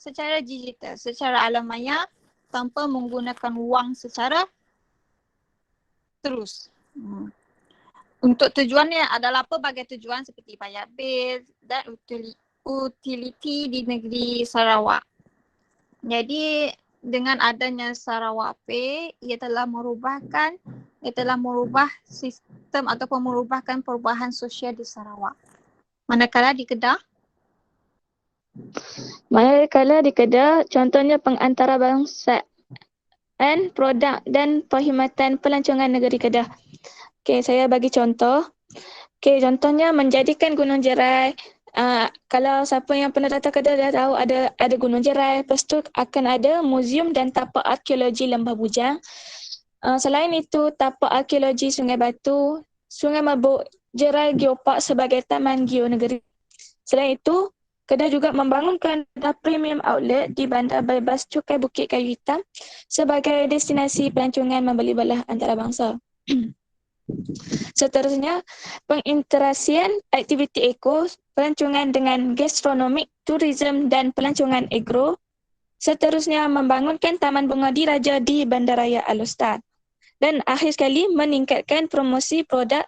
secara digital, secara alam maya tanpa menggunakan wang secara terus. Untuk tujuannya adalah pelbagai tujuan seperti bayar bil dan utiliti di negeri Sarawak. Jadi dengan adanya Sarawak Pay, ia telah merubah sistem ataupun merubahkan perubahan sosial di Sarawak. Manakala di Kedah, contohnya pengantarabangsa produk dan perkhidmatan pelancongan negeri Kedah. Okey, saya bagi contoh. Okey, contohnya menjadikan Gunung Jerai Kalau siapa yang pernah datang Kedah dah tahu ada Gunung Jerai, lepas tu akan ada muzium dan tapak arkeologi Lembah Bujang. Selain itu, tapak arkeologi Sungai Batu, Sungai Mabuk, Jerai Geopark sebagai taman geonegeri. Selain itu, Kedah juga membangunkan premium outlet di Bandar Bebas Cukai Bukit Kayu Hitam sebagai destinasi pelancongan membeli belah antarabangsa. Seterusnya, penginterasian aktiviti eko, pelancongan dengan gastronomik, turism dan pelancongan agro. Seterusnya, membangunkan Taman Bunga Diraja di Bandaraya Alor. Dan akhir sekali, meningkatkan promosi produk,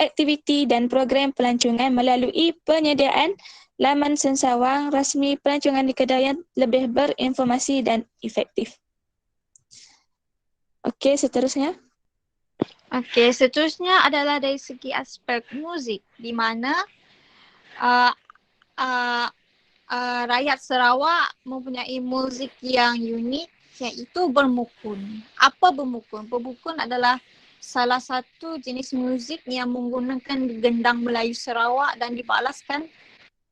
aktiviti dan program pelancongan melalui penyediaan laman sensawang rasmi pelancongan di Kedah yang lebih berinformasi dan efektif. Okey, seterusnya. Okey, seterusnya adalah dari segi aspek muzik di mana rakyat Sarawak mempunyai muzik yang unik iaitu bermukun. Apa bermukun? Bermukun adalah salah satu jenis muzik yang menggunakan gendang Melayu Sarawak dan dibalaskan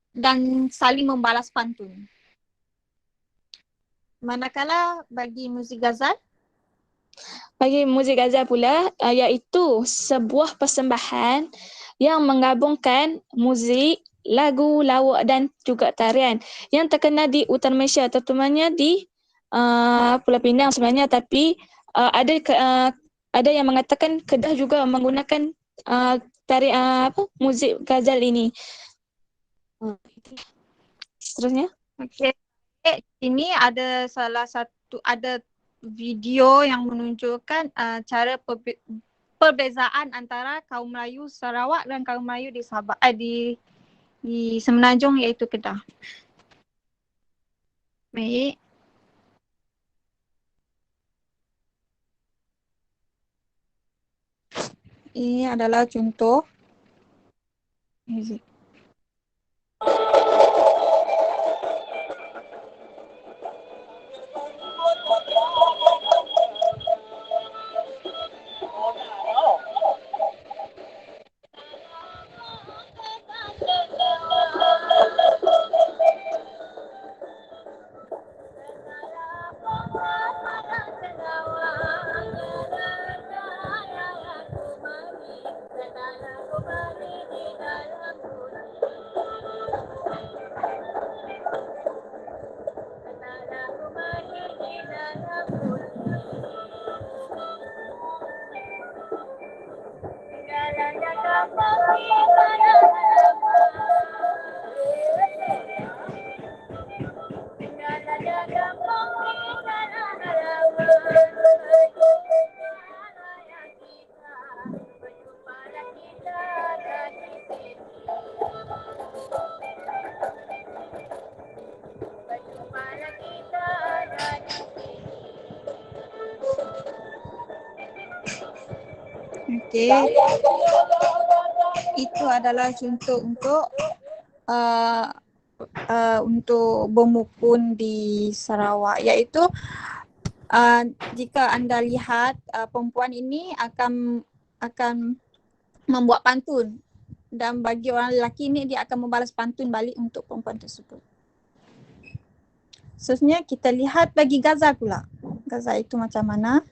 dan saling membalas pantun. Manakala bagi muzik ghazal, bagi muzik ghazal pula, iaitu sebuah persembahan yang menggabungkan muzik, lagu, lawak dan juga tarian yang terkenal di Utara Malaysia, terutamanya di Pulau Pinang sebenarnya, tapi ada yang mengatakan Kedah juga menggunakan muzik ghazal ini. Seterusnya. okey. Ini ada ada video yang menunjukkan cara perbezaan antara kaum Melayu Sarawak dan kaum Melayu di Sabah di Semenanjung iaitu Kedah. Baik. Ini adalah contoh muzik. Okey. Itu adalah contoh untuk bermukun di Sarawak, iaitu jika anda lihat perempuan ini akan membuat pantun, dan bagi orang lelaki ini dia akan membalas pantun balik untuk perempuan tersebut. Seterusnya kita lihat bagi ghazal pula. Ghazal itu macam mana?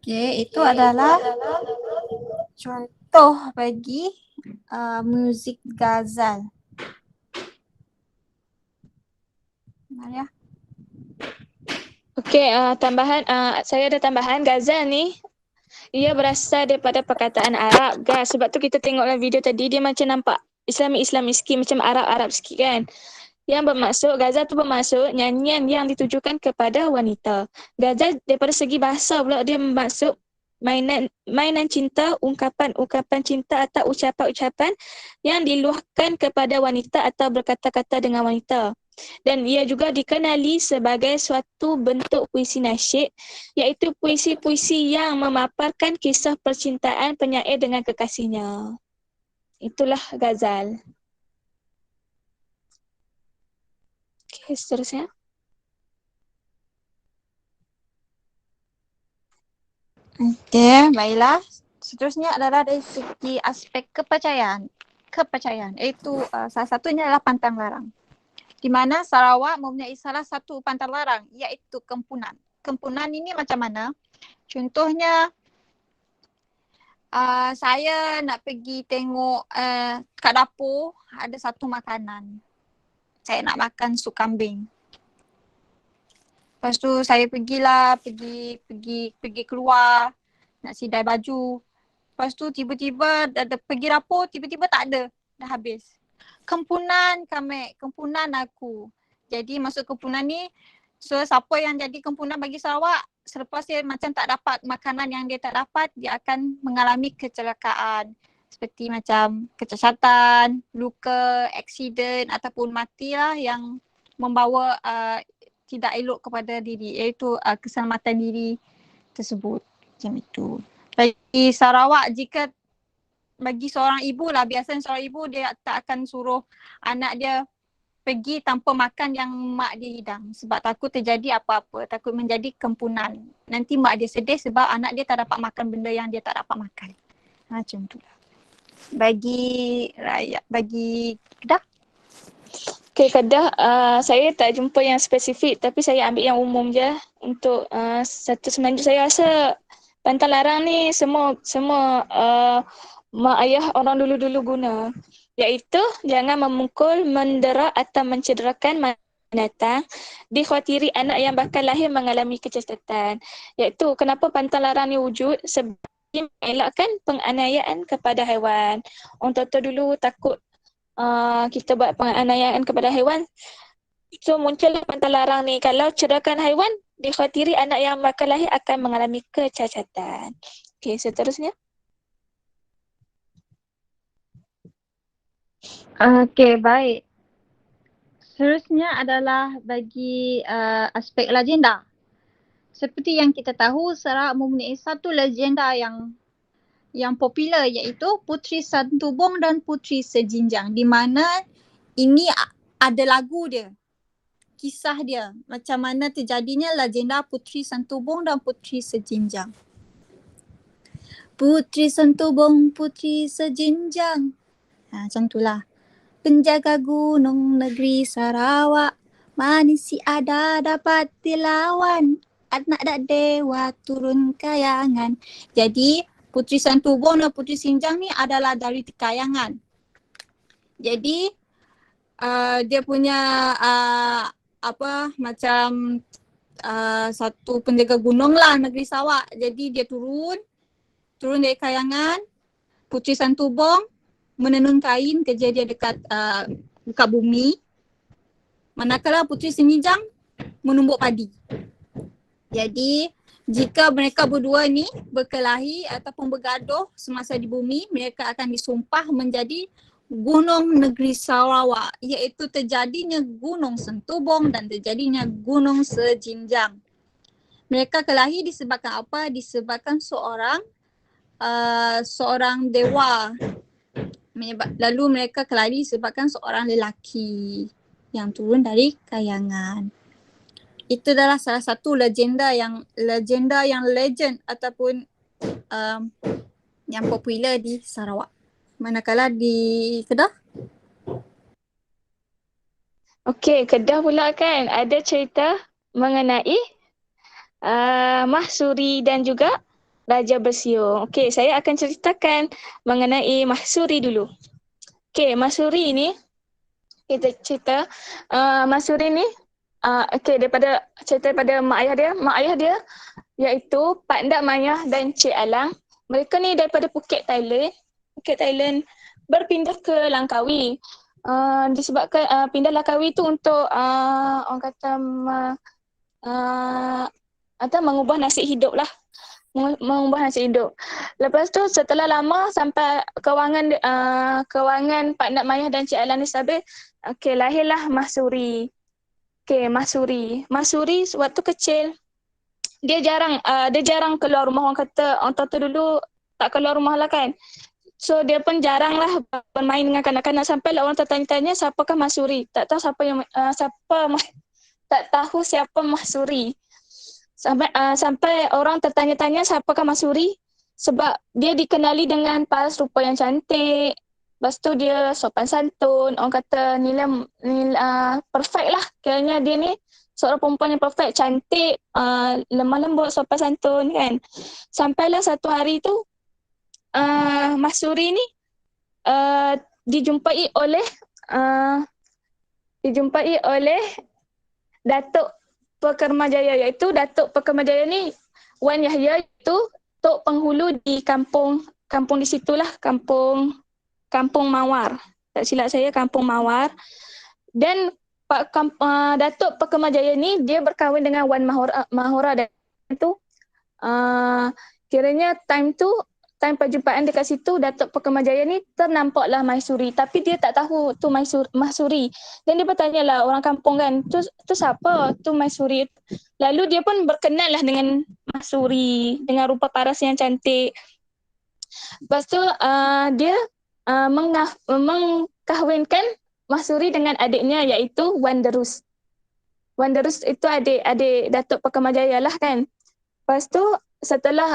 Okey, itu adalah contoh bagi muzik ghazal. Maria. Okey, saya ada tambahan. Ghazal ni ia berasal daripada perkataan Arab, guys. Sebab tu kita tengok dalam video tadi dia macam nampak Islami sikit, macam Arab sikit kan. Yang bermaksud, ghazal tu bermaksud nyanyian yang ditujukan kepada wanita. Ghazal daripada segi bahasa pula dia bermaksud mainan cinta, ungkapan cinta atau ucapan-ucapan yang diluahkan kepada wanita atau berkata-kata dengan wanita. Dan ia juga dikenali sebagai suatu bentuk puisi nasyid, iaitu puisi-puisi yang memaparkan kisah percintaan penyair dengan kekasihnya. Itulah ghazal. Okey, seterusnya. Okey, baiklah. Seterusnya adalah dari segi aspek kepercayaan. Iaitu salah satunya adalah pantang larang. Di mana Sarawak mempunyai salah satu pantang larang iaitu kempunan. Kempunan ini macam mana? Contohnya saya nak pergi tengok kat dapur ada satu makanan. Saya nak makan sup kambing. Lepas tu saya pergi keluar nak sidai baju. Lepas tu tiba-tiba pergi dapur, tiba-tiba tak ada, dah habis. Kempunan aku. Jadi masuk kempunan ni, so siapa yang jadi kempunan bagi Sarawak, selepas dia macam tak dapat makanan yang dia tak dapat, dia akan mengalami kecelakaan. Seperti macam kecacatan, luka, aksiden ataupun mati lah yang membawa tidak elok kepada diri, iaitu keselamatan diri tersebut. Macam itu. Bagi Sarawak, bagi seorang ibu lah, biasanya seorang ibu dia tak akan suruh anak dia pergi tanpa makan yang mak dia hidang. Sebab takut terjadi apa-apa, takut menjadi kempunan. Nanti mak dia sedih sebab anak dia tak dapat makan benda yang dia tak dapat makan. Macam tu lah. Bagi Kedah. Okay, Kedah, saya tak jumpa yang spesifik tapi saya ambil yang umum je untuk satu semenanjung. Saya rasa pantang larang ni semua mak ayah orang dulu-dulu guna, iaitu jangan memukul, mendera atau mencederakan binatang, dikhawatiri anak yang bakal lahir mengalami kecacatan. Iaitu kenapa pantang larang ni wujud, sebab dia mengelakkan penganiayaan kepada haiwan. Orang tua dulu takut kita buat penganiayaan kepada haiwan, so muncullah pantang larang ni. Kalau cederakan haiwan, dikhawatiri anak yang bakal lahir akan mengalami kecacatan. Okey, seterusnya. Okey, baik. Seterusnya adalah bagi aspek legenda. Seperti yang kita tahu, Sarawak mempunyai satu legenda yang popular, iaitu Puteri Santubong dan Puteri Sejinjang, di mana ini ada lagu dia, kisah dia, macam mana terjadinya legenda Puteri Santubong dan Puteri Sejinjang. Puteri Santubong, Puteri Sejinjang, macam itulah. Penjaga gunung negeri Sarawak, manis si ada dapat dilawan, anak dak dewa turun kayangan. Jadi Puteri Santubong dan Puteri Sejinjang ni adalah dari kayangan. Jadi dia punya macam satu penjaga gunung lah negeri Sarawak. Jadi dia turun dari kayangan. Puteri Santubong menenun kain, kerja dia dekat bumi. Manakala Puteri Sejinjang menumbuk padi. Jadi jika mereka berdua ni berkelahi ataupun bergaduh semasa di bumi, mereka akan disumpah menjadi gunung negeri Sarawak, iaitu terjadinya Gunung Santubong dan terjadinya Gunung Sejinjang. Mereka kelahi disebabkan apa? Disebabkan seorang dewa. Lalu mereka kelahi disebabkan seorang lelaki yang turun dari kayangan. Itu adalah salah satu legenda yang legend ataupun yang popular di Sarawak. Manakala di Kedah? Okey, Kedah pula kan ada cerita mengenai Mahsuri dan juga Raja Bersiung. Okey, saya akan ceritakan mengenai Mahsuri dulu. Okey, Mahsuri ini kita cerita Mahsuri ni okey, daripada cerita daripada mak ayah dia. Mak ayah dia iaitu Pak Ndak Mayah dan Cik Alang. Mereka ni daripada Phuket, Thailand berpindah ke Langkawi. Disebabkan pindah Langkawi tu untuk orang kata atau mengubah nasib hidup lah. Mengubah nasib hidup. Lepas tu setelah lama sampai kewangan Pak Ndak Mayah dan Cik Alang ni stabil, okey, lahirlah Mahsuri. Okey, Mahsuri. Mahsuri waktu kecil dia jarang keluar rumah. Orang kata orang tua dulu tak keluar rumah lah kan. So dia pun jarang lah bermain dengan kanak-kanak sampai lah orang tertanya-tanya siapakah Mahsuri. Tak tahu siapa Mahsuri. Sampai orang tertanya-tanya siapakah Mahsuri sebab dia dikenali dengan paras rupa yang cantik. Lepas tu dia sopan santun. Orang kata nilai perfect lah. Kiranya dia ni seorang perempuan yang perfect, cantik, lemah lembut, sopan santun kan. Sampailah satu hari tu Mahsuri ni dijumpai oleh Datuk Pekermajaya, iaitu Datuk Pekermajaya ni Wan Yahya, itu tok penghulu di kampung di situlah, kampung Mawar. Tak silap saya kampung Mawar. Dan Datuk Pekermajaya ni dia berkahwin dengan Wan Mahora dan tu kiranya time perjumpaan dekat situ Datuk Pekermajaya ni ternampaklah Mahsuri, tapi dia tak tahu tu Mahsuri. Dan dia bertanyalah orang kampung kan, tu siapa? Tu Mahsuri. Lalu dia pun berkenan lah dengan Mahsuri dengan rupa paras yang cantik. Lepas tu dia mengkahwinkan Mahsuri dengan adiknya iaitu Wan Derus. Wan Derus itu adik Datuk Pekermajaya lah kan. Lepas tu setelah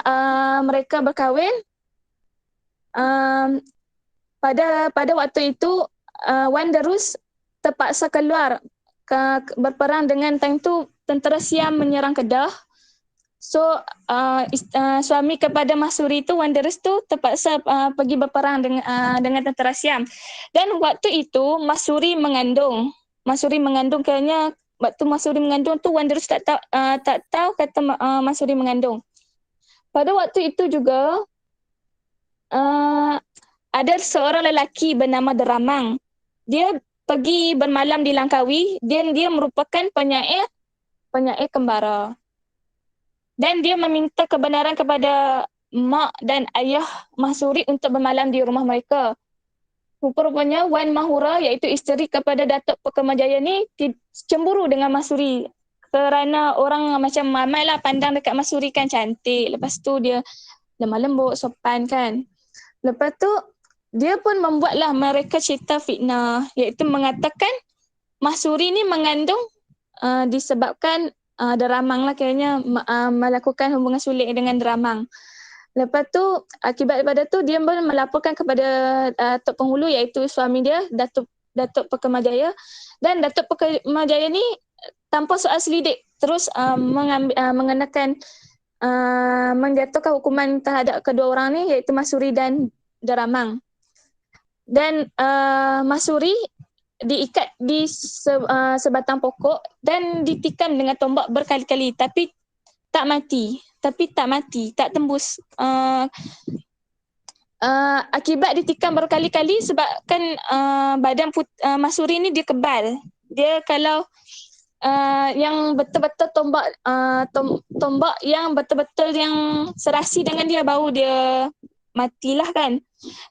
mereka berkahwin, pada waktu itu Wan Derus terpaksa keluar berperang dengan time tu tentera Siam menyerang Kedah. So suami kepada Mahsuri tu, Wan Derus tu terpaksa pergi berperang dengan tentera Siam. Dan waktu itu Mahsuri mengandung kerana waktu Mahsuri mengandung tu Wan Derus tak tahu kata Mahsuri mengandung. Pada waktu itu juga ada seorang lelaki bernama Deramang. Dia pergi bermalam di Langkawi dan dia merupakan penyair kembara. Dan dia meminta kebenaran kepada mak dan ayah Mahsuri untuk bermalam di rumah mereka. Rupa-rupanya Wan Mahura iaitu isteri kepada Datuk Pekermajaya ni cemburu dengan Mahsuri. Kerana orang macam mamai lah pandang dekat Mahsuri kan cantik. Lepas tu dia lemah lembut, sopan kan. Lepas tu dia pun membuatlah mereka cerita fitnah, iaitu mengatakan Mahsuri ni mengandung disebabkan Deramang lah kiranya melakukan hubungan sulit dengan Deramang. Lepas tu akibat daripada tu dia pun melaporkan kepada Tok Penghulu iaitu suami dia Datuk Pekermajaya. Dan Datuk Pekermajaya ni tanpa soal selidik terus mengenakan menjatuhkan hukuman terhadap kedua orang ni iaitu Mahsuri dan Deramang. Dan Mahsuri diikat di sebatang pokok dan ditikam dengan tombak berkali-kali tapi tak mati, tak tembus. Akibat ditikam berkali-kali sebabkan badan Mahsuri ni dia kebal. Dia kalau yang betul-betul tombak yang betul-betul yang serasi dengan dia baru dia matilah kan.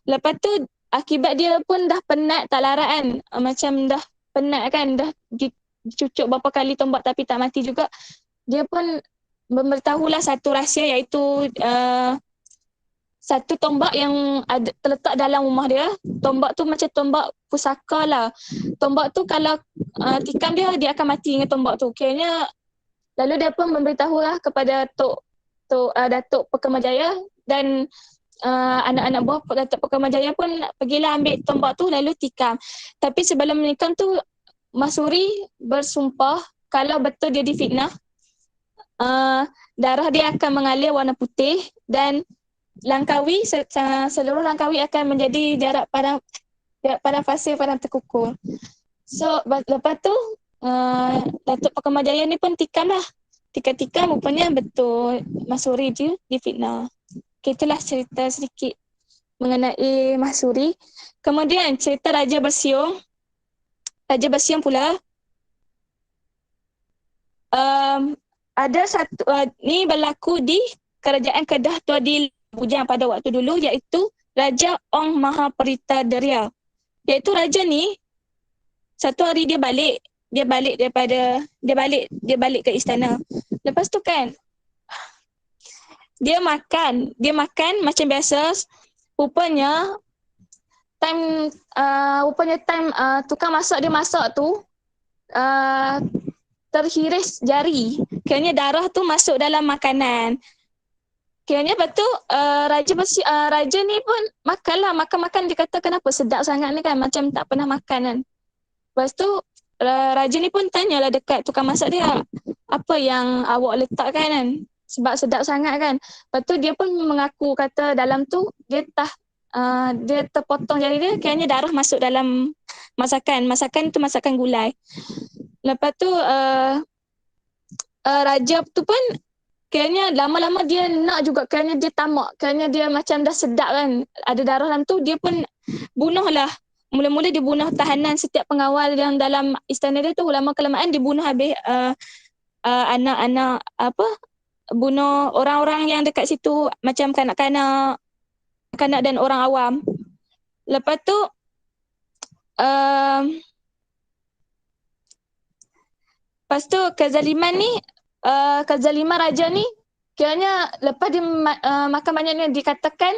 Lepas tu akibat dia pun dah penat tak larat kan. Macam dah penat kan, dah dicucuk berapa kali tombak tapi tak mati juga. Dia pun memberitahulah satu rahsia iaitu satu tombak yang terletak dalam rumah dia. Tombak tu macam tombak pusaka lah. Tombak tu kalau tikam dia akan mati dengan tombak tu. Kiranya lalu dia pun memberitahulah kepada Datuk Pekermajaya dan anak-anak buah Datuk Pekermajaya pun pergilah ambil tombak tu lalu tikam. Tapi sebelum menikam tu Mahsuri bersumpah kalau betul dia difitnah, darah dia akan mengalir warna putih dan Langkawi, seluruh Langkawi akan menjadi jarak padang pasir padang terkukur. So lepas tu Datuk Pakamajaya ni pun tikam lah. Tikam rupanya betul Mahsuri je difitnah. Okay, itulah cerita sedikit mengenai Mahsuri. Kemudian cerita Raja Bersiung. Raja Bersiung pula. Ada satu, ni berlaku di Kerajaan Kedah Tua di Bujang pada waktu dulu, iaitu Raja Ong Mahaperita Deria. Iaitu raja ni, satu hari dia balik ke istana. Lepas tu kan, dia makan macam biasa. Rupanya time tukang masak dia masak tu terhiris jari. Kiranya darah tu masuk dalam makanan. Kiranya lepas tu raja ni pun makan. Dia kata kenapa sedap sangat ni kan, macam tak pernah makan kan. Lepas tu raja ni pun tanyalah dekat tukang masak dia, apa yang awak letakkan kan, sebab sedap sangat kan. Lepas tu dia pun mengaku kata dalam tu dia terpotong jari dia, kiranya darah masuk dalam masakan tu masakan gulai. Lepas tu raja tu pun kiranya lama-lama dia nak juga, kiranya dia tamak, kiranya dia macam dah sedap kan, ada darah dalam tu, dia pun bunuh lah. Mula-mula dia bunuh tahanan, setiap pengawal yang dalam istana dia tu, lama-kelamaan dia bunuh habis anak-anak, bunuh orang-orang yang dekat situ, macam kanak-kanak dan orang awam. Lepas tu kezaliman raja ni, kiranya lepas dia makan banyak ni, dikatakan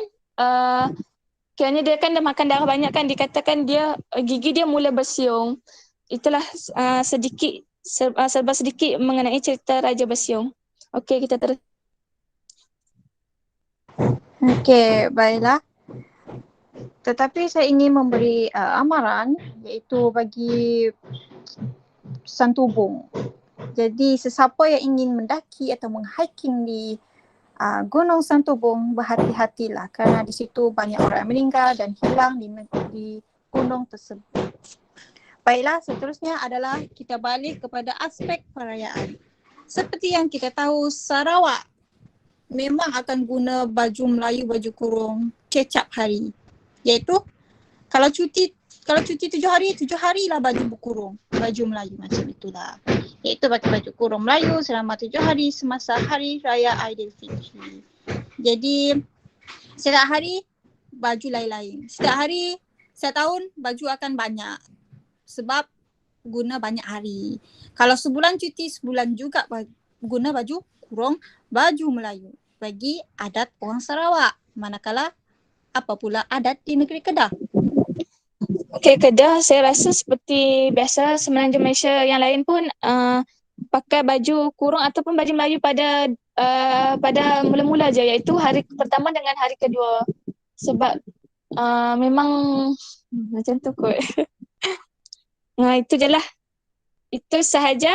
kiranya dia kan dah makan darah banyak kan, dikatakan dia gigi dia mula bersiung. Itulah serba sedikit mengenai cerita Raja Bersiung. Okey, kita terus. Okey, baiklah. Tetapi saya ingin memberi amaran, iaitu bagi Santubong. Jadi sesiapa yang ingin mendaki atau menghiking di Gunung Santubong, berhati-hatilah kerana di situ banyak orang yang meninggal dan hilang di gunung tersebut. Baiklah, seterusnya adalah kita balik kepada aspek perayaan. Seperti yang kita tahu, Sarawak memang akan guna baju Melayu, baju kurung kecap hari. Iaitu kalau cuti 7 hari lah baju berkurung, baju Melayu macam itulah. Iaitu pakai baju kurung Melayu selama 7 hari semasa Hari Raya Aidilfitri. Jadi setiap hari baju lain-lain. Setiap hari, setiap tahun baju akan banyak sebab guna banyak hari. Kalau sebulan cuti, sebulan juga guna baju kurung, baju Melayu bagi adat orang Sarawak. Manakala apa pula adat di negeri Kedah? Okey, Kedah saya rasa seperti biasa semenanjung Malaysia yang lain pun pakai baju kurung ataupun baju Melayu pada mula-mula je, iaitu hari pertama dengan hari kedua. Sebab memang macam tu kot. Itu je lah. Itu sahaja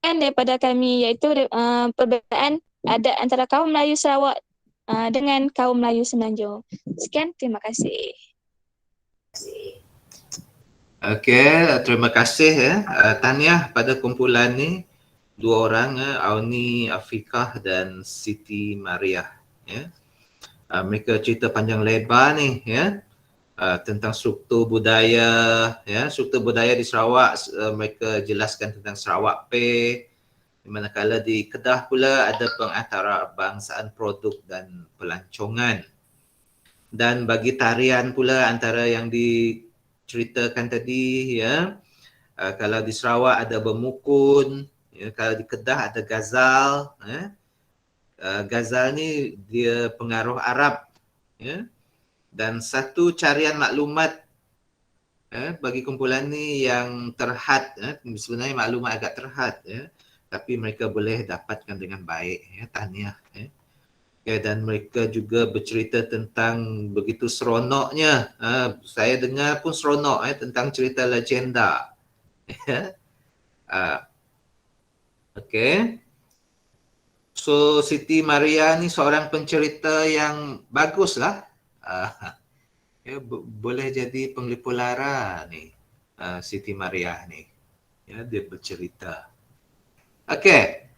kan daripada kami, iaitu perbezaan adat antara kaum Melayu Sarawak dengan kaum Melayu Semenanjung. Sekian, terima kasih. Okey, terima kasih tahniah pada kumpulan ni, dua orang, Auni Afikah dan Siti Mariah. Mereka cerita panjang lebar ni tentang struktur budaya, struktur budaya di Sarawak. Mereka jelaskan tentang Sarawak Pay, di manakala di Kedah pula ada pengantarabangsaaan produk dan pelancongan. Dan bagi tarian pula antara yang diceritakan tadi, kalau di Sarawak ada bermukun, kalau di Kedah ada gazal. Gazal ni dia pengaruh Arab, dan satu carian maklumat bagi kumpulan ni yang terhad, sebenarnya maklumat agak terhad, tapi mereka boleh dapatkan dengan baik. Tahniah. Dan mereka juga bercerita tentang begitu seronoknya, saya dengar pun seronok tentang cerita legenda. Okey. So Siti Maria ni seorang pencerita yang bagus lah. Ya, boleh jadi penglipur lara ni, Siti Maria ni. Ya, dia bercerita. Okey.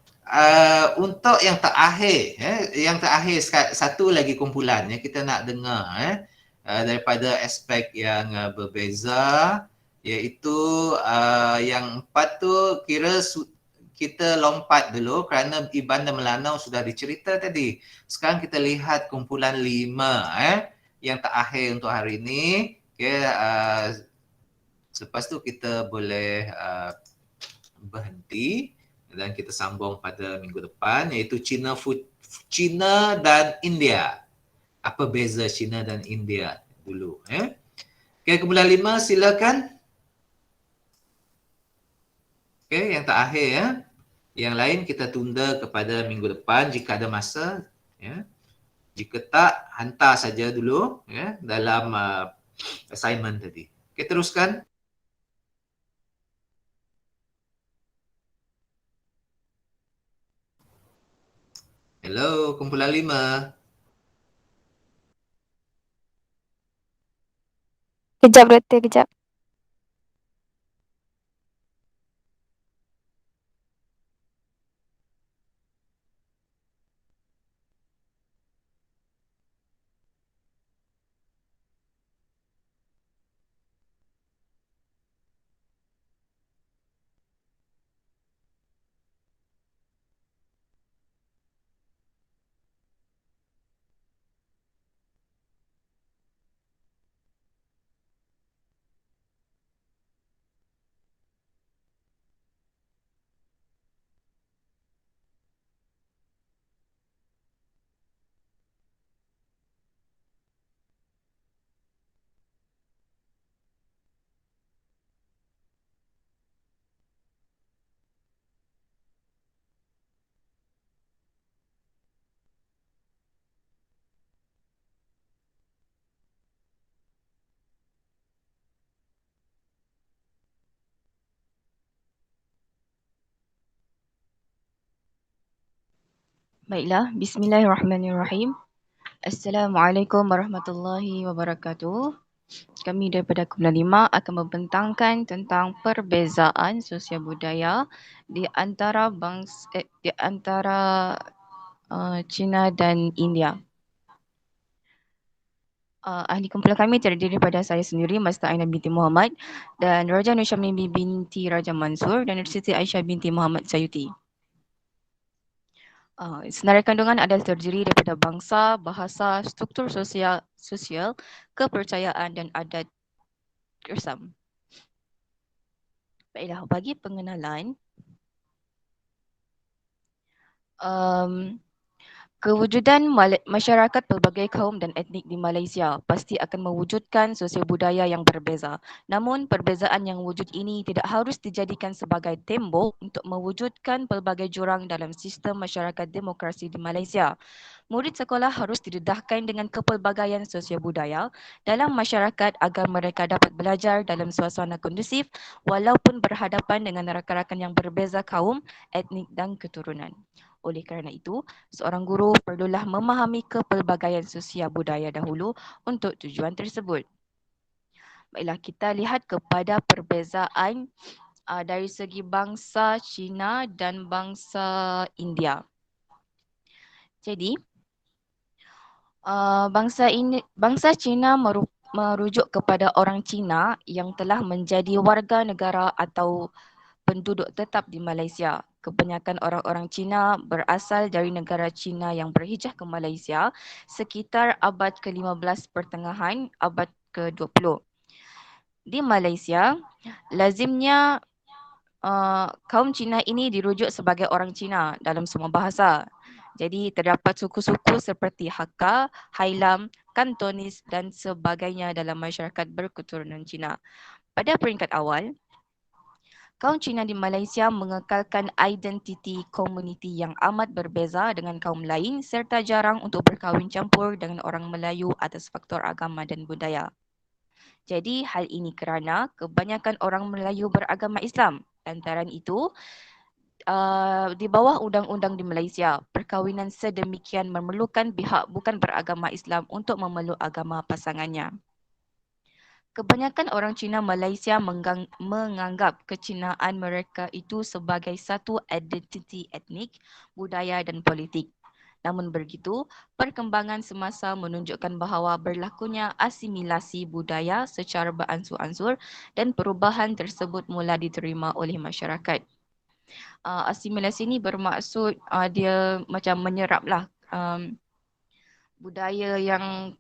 Untuk yang terakhir, yang terakhir satu lagi kumpulan kita nak dengar daripada aspek yang berbeza, iaitu yang empat tu kira kita lompat dulu kerana Iban dan Melanau sudah dicerita tadi. Sekarang kita lihat kumpulan 5 yang terakhir untuk hari ini. Okay, selepas tu kita boleh berhenti dan kita sambung pada minggu depan, iaitu China dan India. Apa beza China dan India dulu? Okay, kumpulan 5 silakan. Okay, yang terakhir Yang lain kita tunda kepada minggu depan jika ada masa. Jika tak, hantar saja dulu dalam assignment tadi. Okay, teruskan. Hello, kumpulan 5. Kejap Doktor, kejap. Baiklah, bismillahirrahmanirrahim. Assalamualaikum warahmatullahi wabarakatuh. Kami daripada Kumpulan 5 akan membentangkan tentang perbezaan sosial budaya di antara China dan India. Ahli kumpulan kami terdiri daripada saya sendiri, Master Aina binti Muhammad, dan Raja Nur Syamimi binti Raja Mansur, dan Siti Aisyah binti Muhammad Sayuti. Senarai kandungan adalah terdiri daripada bangsa, bahasa, struktur sosial, kepercayaan dan adat gersam. Baiklah, bagi pengenalan, kewujudan masyarakat pelbagai kaum dan etnik di Malaysia pasti akan mewujudkan sosial budaya yang berbeza. Namun, perbezaan yang wujud ini tidak harus dijadikan sebagai tembok untuk mewujudkan pelbagai jurang dalam sistem masyarakat demokrasi di Malaysia. Murid sekolah harus didedahkan dengan kepelbagaian sosial budaya dalam masyarakat agar mereka dapat belajar dalam suasana kondusif walaupun berhadapan dengan rakan-rakan yang berbeza kaum, etnik dan keturunan. Oleh kerana itu, seorang guru perlulah memahami kepelbagaian sosial budaya dahulu untuk tujuan tersebut. Baiklah, kita lihat kepada perbezaan dari segi bangsa Cina dan bangsa India. Jadi, bangsa Cina merujuk kepada orang Cina yang telah menjadi warga negara atau penduduk tetap di Malaysia. Kebanyakan orang-orang Cina berasal dari negara Cina yang berhijrah ke Malaysia sekitar abad ke-15 pertengahan abad ke-20. Di Malaysia, lazimnya kaum Cina ini dirujuk sebagai orang Cina dalam semua bahasa. Jadi terdapat suku-suku seperti Hakka, Hailam, Kantonis dan sebagainya dalam masyarakat berketurunan Cina. Pada peringkat awal, kaum Cina di Malaysia mengekalkan identiti komuniti yang amat berbeza dengan kaum lain serta jarang untuk berkahwin campur dengan orang Melayu atas faktor agama dan budaya. Jadi hal ini kerana kebanyakan orang Melayu beragama Islam. Lantaran itu, di bawah undang-undang di Malaysia, perkahwinan sedemikian memerlukan pihak bukan beragama Islam untuk memeluk agama pasangannya. Kebanyakan orang Cina Malaysia menganggap kecinaan mereka itu sebagai satu identiti etnik, budaya dan politik. Namun begitu, perkembangan semasa menunjukkan bahawa berlakunya asimilasi budaya secara beransur-ansur dan perubahan tersebut mula diterima oleh masyarakat. Asimilasi ini bermaksud dia macam menyeraplah budaya yang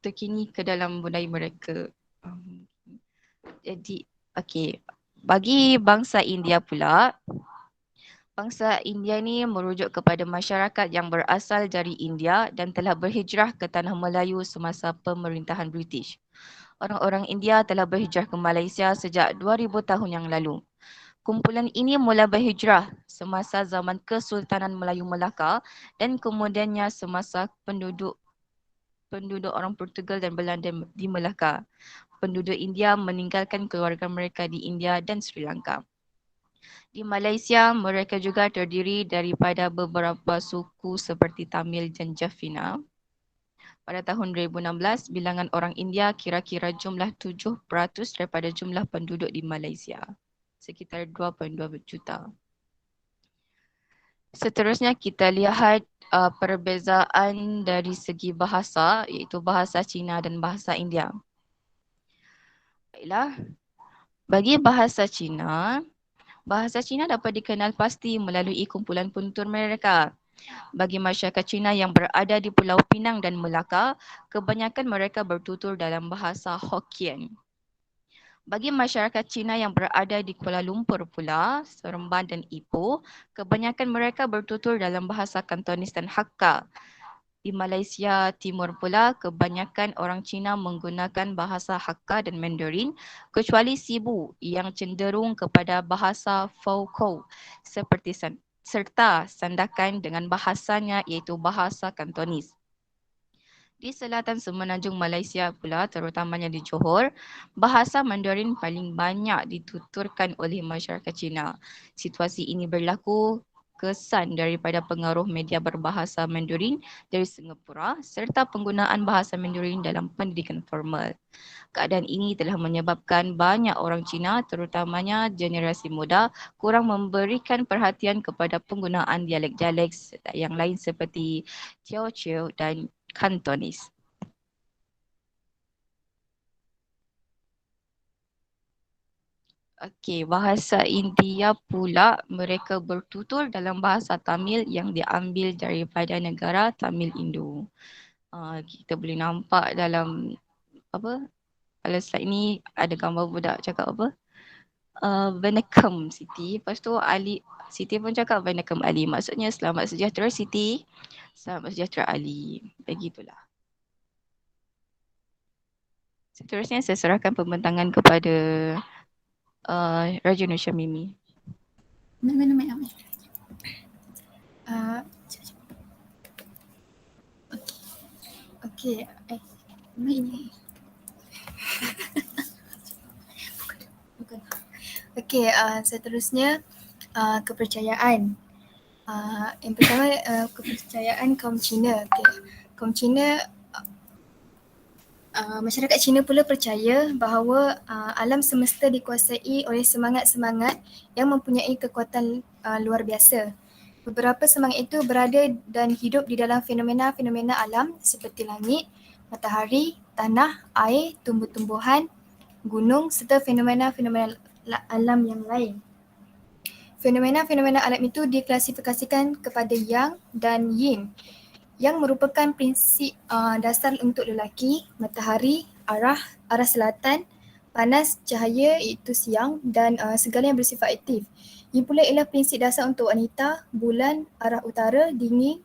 terkini ke dalam budaya mereka. Jadi, okey. Bagi bangsa India pula, bangsa India ni merujuk kepada masyarakat yang berasal dari India dan telah berhijrah ke tanah Melayu semasa pemerintahan British. Orang-orang India telah berhijrah ke Malaysia sejak 2000 tahun yang lalu. Kumpulan ini mula berhijrah semasa zaman Kesultanan Melayu Melaka dan kemudiannya semasa penduduk orang Portugal dan Belanda di Melaka. Penduduk India meninggalkan keluarga mereka di India dan Sri Lanka. Di Malaysia, mereka juga terdiri daripada beberapa suku seperti Tamil dan Jaffina. Pada tahun 2016, bilangan orang India kira-kira jumlah 7% daripada jumlah penduduk di Malaysia, sekitar 2.2 juta. Seterusnya kita lihat perbezaan dari segi bahasa, iaitu bahasa Cina dan bahasa India. Baiklah, bagi bahasa Cina dapat dikenal pasti melalui kumpulan penutur mereka. Bagi masyarakat Cina yang berada di Pulau Pinang dan Melaka, kebanyakan mereka bertutur dalam bahasa Hokkien. Bagi masyarakat Cina yang berada di Kuala Lumpur pula, Seremban dan Ipoh, kebanyakan mereka bertutur dalam bahasa Kantonis dan Hakka. Di Malaysia Timur pula, kebanyakan orang Cina menggunakan bahasa Hakka dan Mandarin, kecuali Sibu yang cenderung kepada bahasa Foucault serta sandakan dengan bahasanya iaitu bahasa Kantonis. Di selatan semenanjung Malaysia pula, terutamanya di Johor, bahasa Mandarin paling banyak dituturkan oleh masyarakat Cina. Situasi ini berlaku kesan daripada pengaruh media berbahasa Mandarin dari Singapura serta penggunaan bahasa Mandarin dalam pendidikan formal. Keadaan ini telah menyebabkan banyak orang Cina, terutamanya generasi muda, kurang memberikan perhatian kepada penggunaan dialek-dialek yang lain seperti Teochew dan Kantonis. Okey, bahasa India pula mereka bertutur dalam bahasa Tamil yang diambil daripada negara Tamil Indo. Kita boleh nampak dalam dalam slide ni ada gambar budak cakap Vanakkam Siti. Lepas tu Siti pun cakap Vanakkam Ali. Maksudnya selamat sejahtera Siti, selamat sejahtera Ali. Begitulah. Seterusnya saya serahkan pembentangan kepada Raja Nur Syamimi. Okey. Ini. Okey, seterusnya kepercayaan. Yang pertama kepercayaan kaum Cina. Okay. Kaum Cina, masyarakat Cina pula percaya bahawa alam semesta dikuasai oleh semangat-semangat yang mempunyai kekuatan luar biasa. Beberapa semangat itu berada dan hidup di dalam fenomena-fenomena alam seperti langit, matahari, tanah, air, tumbuh-tumbuhan, gunung serta fenomena-fenomena alam yang lain. Fenomena-fenomena alam itu diklasifikasikan kepada Yang dan Yin, yang merupakan prinsip dasar untuk lelaki, matahari, arah selatan, panas, cahaya iaitu siang dan segala yang bersifat aktif. Ini pula ialah prinsip dasar untuk wanita, bulan, arah utara, dingin,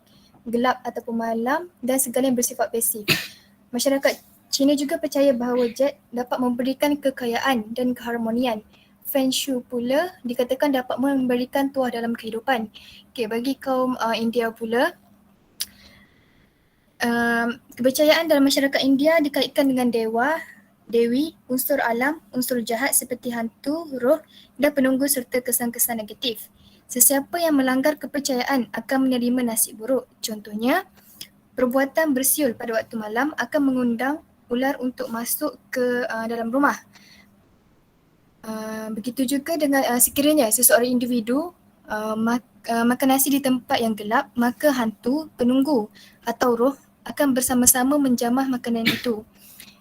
gelap ataupun malam dan segala yang bersifat pasif. Masyarakat Cina juga percaya bahawa jet dapat memberikan kekayaan dan keharmonian. Feng Shui pula dikatakan dapat memberikan tuah dalam kehidupan. Okay, bagi kaum India pula, kepercayaan dalam masyarakat India dikaitkan dengan dewa, dewi, unsur alam, unsur jahat seperti hantu, roh dan penunggu serta kesan-kesan negatif. Sesiapa yang melanggar kepercayaan akan menerima nasib buruk. Contohnya, perbuatan bersiul pada waktu malam akan mengundang ular untuk masuk ke dalam rumah. Begitu juga dengan sekiranya seseorang individu makan nasi di tempat yang gelap, maka hantu, penunggu atau roh akan bersama-sama menjamah makanan itu.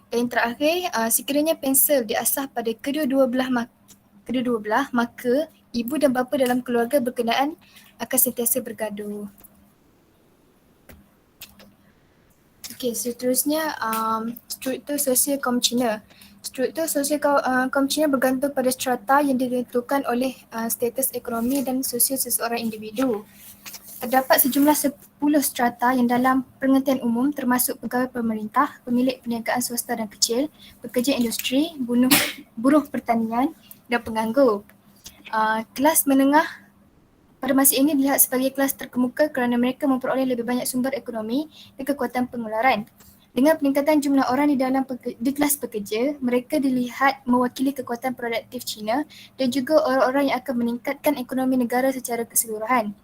Dan yang terakhir, sekiranya pensel diasah pada kedua-dua belah, maka ibu dan bapa dalam keluarga berkenaan akan sentiasa bergaduh. Okey, seterusnya struktur sosial kaum Cina. Struktur sosial kaum Cina bergantung pada strata yang ditentukan oleh status ekonomi dan sosial seseorang individu. Terdapat sejumlah 10 strata yang dalam pengertian umum termasuk pegawai pemerintah, pemilik perniagaan swasta dan kecil, pekerja industri, buruh pertanian dan penganggur. Kelas menengah pada masa ini dilihat sebagai kelas terkemuka kerana mereka memperoleh lebih banyak sumber ekonomi dan kekuatan pengeluaran. Dengan peningkatan jumlah orang di kelas pekerja, mereka dilihat mewakili kekuatan produktif China dan juga orang-orang yang akan meningkatkan ekonomi negara secara keseluruhan.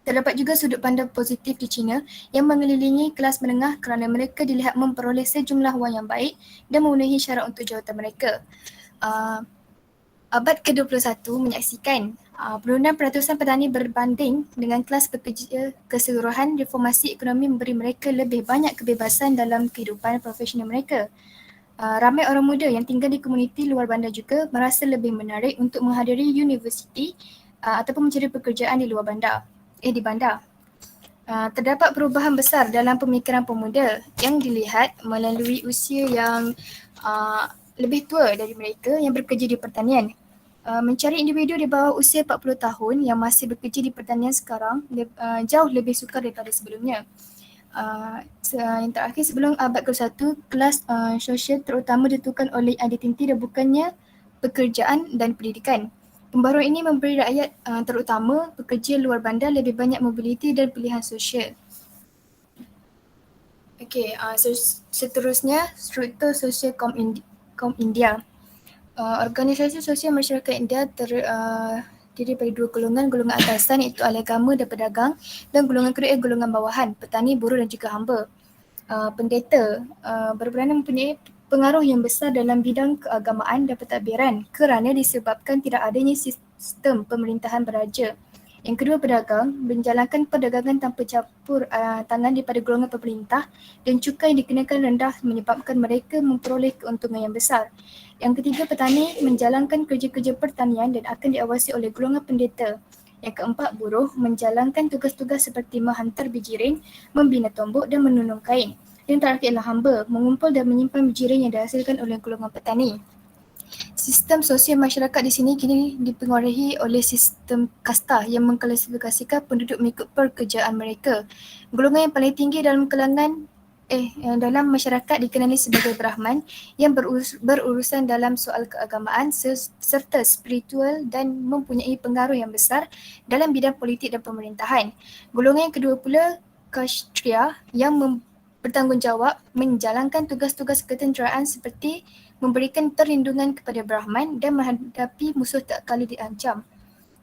Terdapat juga sudut pandang positif di China yang mengelilingi kelas menengah kerana mereka dilihat memperoleh sejumlah wang yang baik dan memenuhi syarat untuk jawatan mereka. Abad ke-21 menyaksikan penurunan peratusan petani berbanding dengan kelas pekerja keseluruhan. Reformasi ekonomi memberi mereka lebih banyak kebebasan dalam kehidupan profesional mereka. Ramai orang muda yang tinggal di komuniti luar bandar juga merasa lebih menarik untuk menghadiri universiti ataupun mencari pekerjaan di luar bandar. Di bandar. Terdapat perubahan besar dalam pemikiran pemuda yang dilihat melalui usia yang lebih tua dari mereka yang bekerja di pertanian. Mencari individu di bawah usia 40 tahun yang masih bekerja di pertanian sekarang jauh lebih sukar daripada sebelumnya. Yang terakhir, sebelum abad ke-21, kelas sosial terutama ditentukan oleh identiti dan bukannya pekerjaan dan pendidikan. Pembaruan ini memberi rakyat terutama pekerja luar bandar lebih banyak mobiliti dan pilihan sosial. Okey, seterusnya struktur sosial kaum India. Organisasi sosial masyarakat India terdiri dari dua golongan atasan iaitu ahli agama dan pedagang, dan golongan kedua ialah golongan bawahan, petani, buruh dan juga hamba. Pendeta berperanan mempunyai pengaruh yang besar dalam bidang keagamaan dan pentadbiran kerana disebabkan tidak adanya sistem pemerintahan beraja. Yang kedua, pedagang menjalankan perdagangan tanpa campur tangan daripada golongan pemerintah dan cukai yang dikenakan rendah menyebabkan mereka memperoleh keuntungan yang besar. Yang ketiga, petani menjalankan kerja-kerja pertanian dan akan diawasi oleh golongan pendeta. Yang keempat, buruh menjalankan tugas-tugas seperti menghantar bijirin, membina tombok dan menunung kain. Yang terakhir ialah hamba, mengumpul dan menyimpan bijirin yang dihasilkan oleh golongan petani. Sistem sosial masyarakat di sini kini dipengaruhi oleh sistem kasta yang mengklasifikasikan penduduk mengikut pekerjaan mereka. Golongan yang paling tinggi dalam dalam masyarakat dikenali sebagai Brahman yang berurusan dalam soal keagamaan serta spiritual dan mempunyai pengaruh yang besar dalam bidang politik dan pemerintahan. Golongan yang kedua pula Kshatriya yang bertanggungjawab menjalankan tugas-tugas ketenteraan seperti memberikan perlindungan kepada Brahman dan menghadapi musuh tak kala diancam.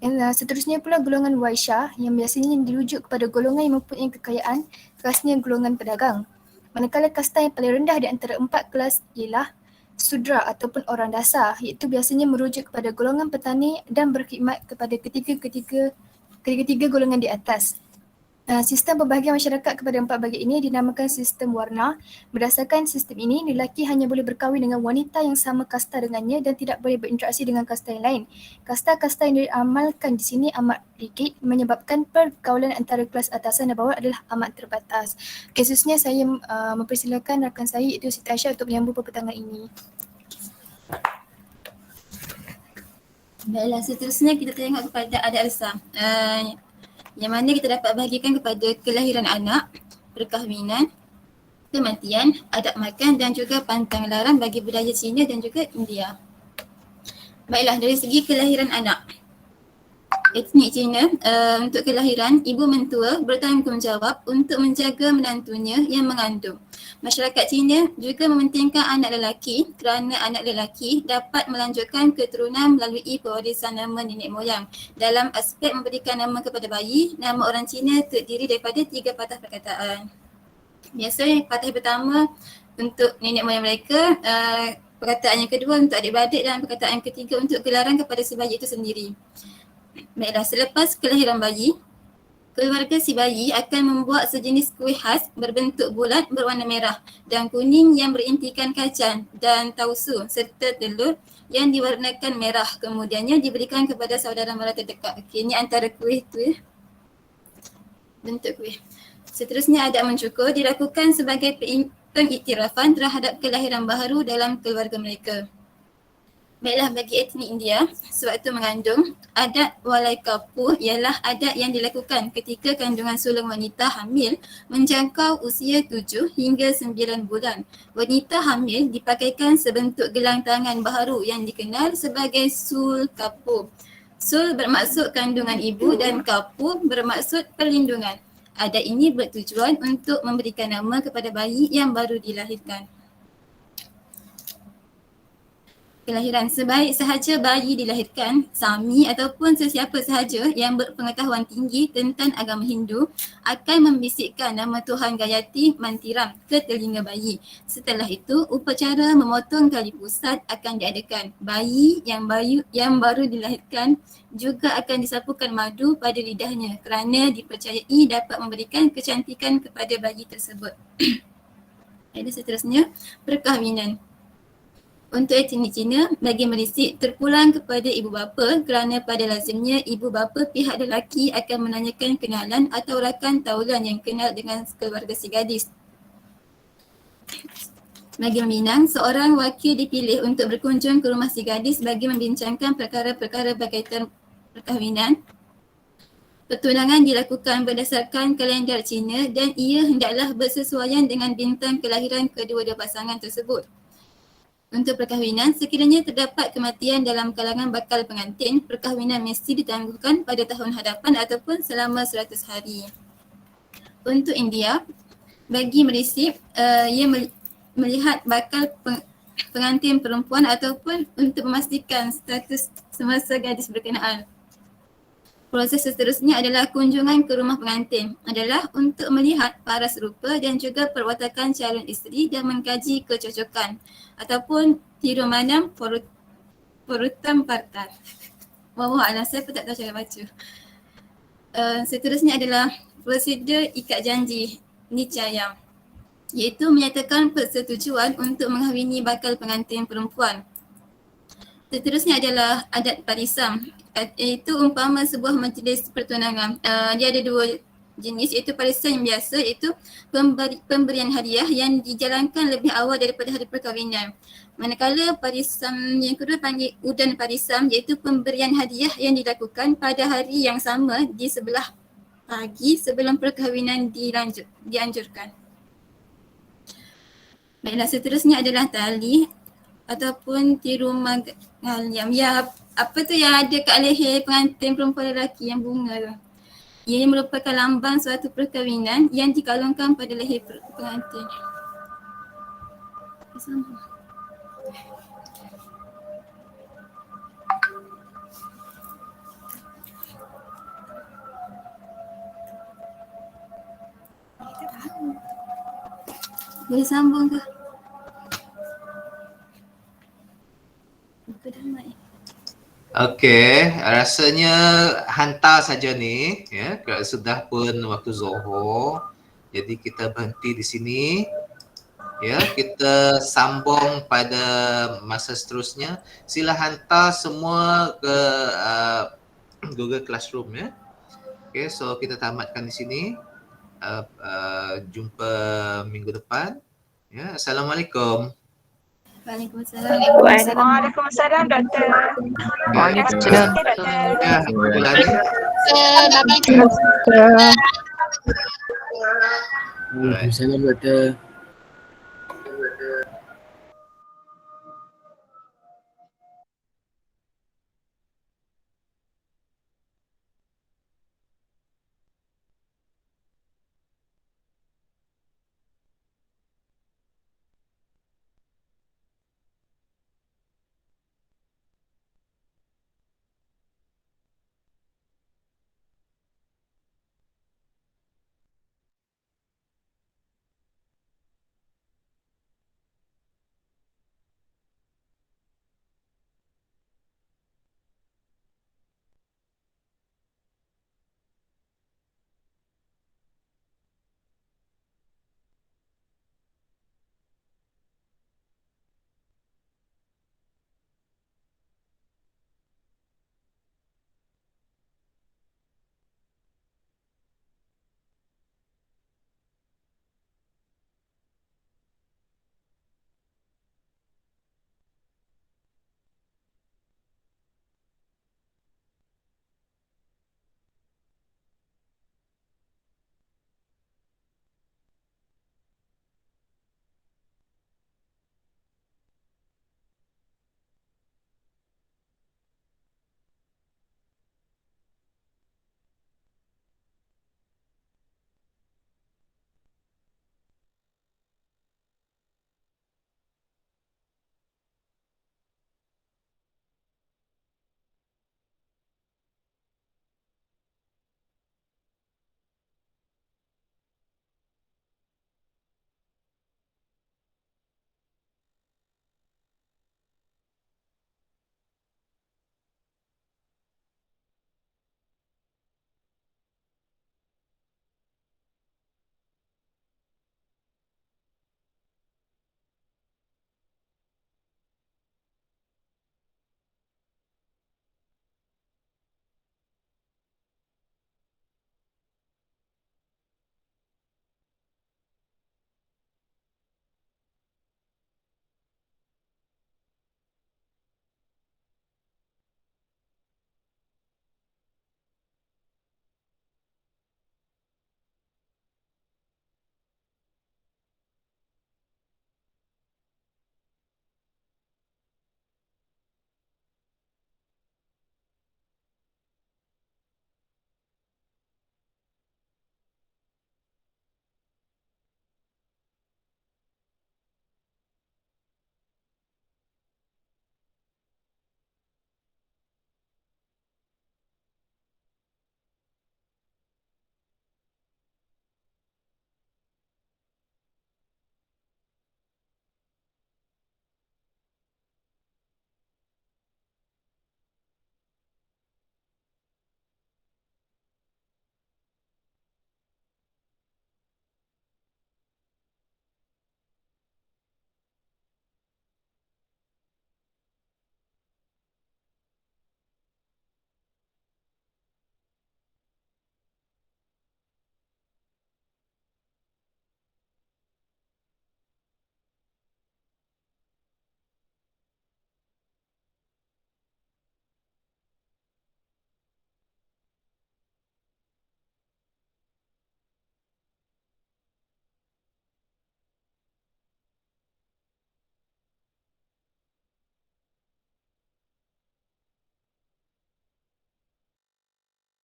Yang seterusnya pula golongan Vaishya yang biasanya dirujuk kepada golongan yang mempunyai kekayaan, kelasnya golongan pedagang. Manakala kasta yang paling rendah di antara empat kelas ialah Sudra ataupun orang dasar, iaitu biasanya merujuk kepada golongan petani dan berkhidmat kepada ketiga golongan di atas. Sistem pembahagian masyarakat kepada empat bahagian ini dinamakan sistem warna. Berdasarkan sistem ini, lelaki hanya boleh berkahwin dengan wanita yang sama kasta dengannya dan tidak boleh berinteraksi dengan kasta yang lain. Kasta-kasta yang diamalkan di sini amat rigid menyebabkan pergaulan antara kelas atasan dan bawah adalah amat terbatas. Khususnya saya mempersilakan rakan saya iaitu Siti Aisyah untuk menyambung pepetangan ini. Baiklah, seterusnya kita tengok kepada adat Alsa. Yang mana kita dapat bahagikan kepada kelahiran anak, perkahwinan, kematian, adat makan dan juga pantang larang bagi budaya Cina dan juga India. Baiklah, dari segi kelahiran anak. Etnik Cina, untuk kelahiran, ibu mentua bertanggungjawab untuk menjaga menantunya yang mengandung. Masyarakat Cina juga mementingkan anak lelaki kerana anak lelaki dapat melanjutkan keturunan melalui pewarisan nama nenek moyang. Dalam aspek memberikan nama kepada bayi, nama orang Cina terdiri daripada 3 patah perkataan. Biasanya patah pertama untuk nenek moyang mereka, perkataan yang kedua untuk adik-beradik dan perkataan yang ketiga untuk gelaran kepada si bayi itu sendiri. Baiklah, selepas kelahiran bayi, keluarga si bayi akan membuat sejenis kuih khas berbentuk bulat berwarna merah dan kuning yang berintikan kacang dan tausu serta telur yang diwarnakan merah. Kemudiannya diberikan kepada saudara mara terdekat. Okey, ini antara kuih tu ya. Bentuk kuih. Seterusnya adat mencukur dilakukan sebagai pengiktirafan terhadap kelahiran baharu dalam keluarga mereka. Baiklah, bagi etnik India, sewaktu mengandung, adat walai kapu ialah adat yang dilakukan ketika kandungan sulung wanita hamil menjangkau usia 7 hingga 9 bulan. Wanita hamil dipakaikan sebentuk gelang tangan baharu yang dikenal sebagai sul kapu. Sul bermaksud kandungan ibu dan kapu bermaksud perlindungan. Adat ini bertujuan untuk memberikan nama kepada bayi yang baru dilahirkan. Kelahiran, sebaik sahaja bayi dilahirkan, Sami ataupun sesiapa sahaja yang berpengetahuan tinggi tentang agama Hindu akan membisikkan nama Tuhan Gayatri Mantiram ke telinga bayi. Setelah itu, upacara memotong tali pusat akan diadakan. Bayi yang baru dilahirkan juga akan disapukan madu pada lidahnya kerana dipercayai dapat memberikan kecantikan kepada bayi tersebut. Dan seterusnya, perkahwinan. Untuk etnik Cina, bagi merisik terpulang kepada ibu bapa kerana pada lazimnya ibu bapa pihak lelaki akan menanyakan kenalan atau rakan taulan yang kenal dengan keluarga si gadis. Bagi meminang, seorang wakil dipilih untuk berkunjung ke rumah si gadis bagi membincangkan perkara-perkara berkaitan perkahwinan. Pertunangan dilakukan berdasarkan kalendar Cina dan ia hendaklah bersesuaian dengan bintang kelahiran kedua-dua pasangan tersebut. Untuk perkahwinan, sekiranya terdapat kematian dalam kalangan bakal pengantin, perkahwinan mesti ditangguhkan pada tahun hadapan ataupun selama 100 hari. Untuk India, bagi merisip, ia melihat bakal pengantin perempuan ataupun untuk memastikan status semasa gadis berkenaan. Proses seterusnya adalah kunjungan ke rumah pengantin adalah untuk melihat paras rupa dan juga perwatakan calon isteri dan mengkaji kecocokan ataupun tirumanam porutam partar. Wallahualam, saya pun tak tahu cara baca. Seterusnya adalah prosedur ikat janji nicayam, iaitu menyatakan persetujuan untuk menghawini bakal pengantin perempuan. Seterusnya adalah adat parisam, iaitu umpama sebuah majlis pertunangan. Dia ada 2 jenis, iaitu parisam yang biasa iaitu pemberian hadiah yang dijalankan lebih awal daripada hari perkahwinan. Manakala parisam yang kedua panggil udan parisam, iaitu pemberian hadiah yang dilakukan pada hari yang sama di sebelah pagi sebelum perkahwinan dianjurkan. Baiklah, seterusnya adalah tali ataupun tirumagaliam. Ya, apa tu yang ada kat leher pengantin perempuan lelaki yang bunga tu. Ia merupakan lambang suatu perkahwinan yang dikalungkan pada leher pengantin. Boleh sambung ke? Okey, rasanya hantar saja ni ya, sudah pun waktu Zuhur. Jadi kita berhenti di sini. Ya, kita sambung pada masa seterusnya. Sila hantar semua ke Google Classroom ya. Okey, so kita tamatkan di sini. Jumpa minggu depan. Ya, Assalamualaikum. Waalaikumsalam. Waalaikumsalam, Doktor. Waalaikumsalam. Ya, Ulani. Waalaikumsalam, Doktor.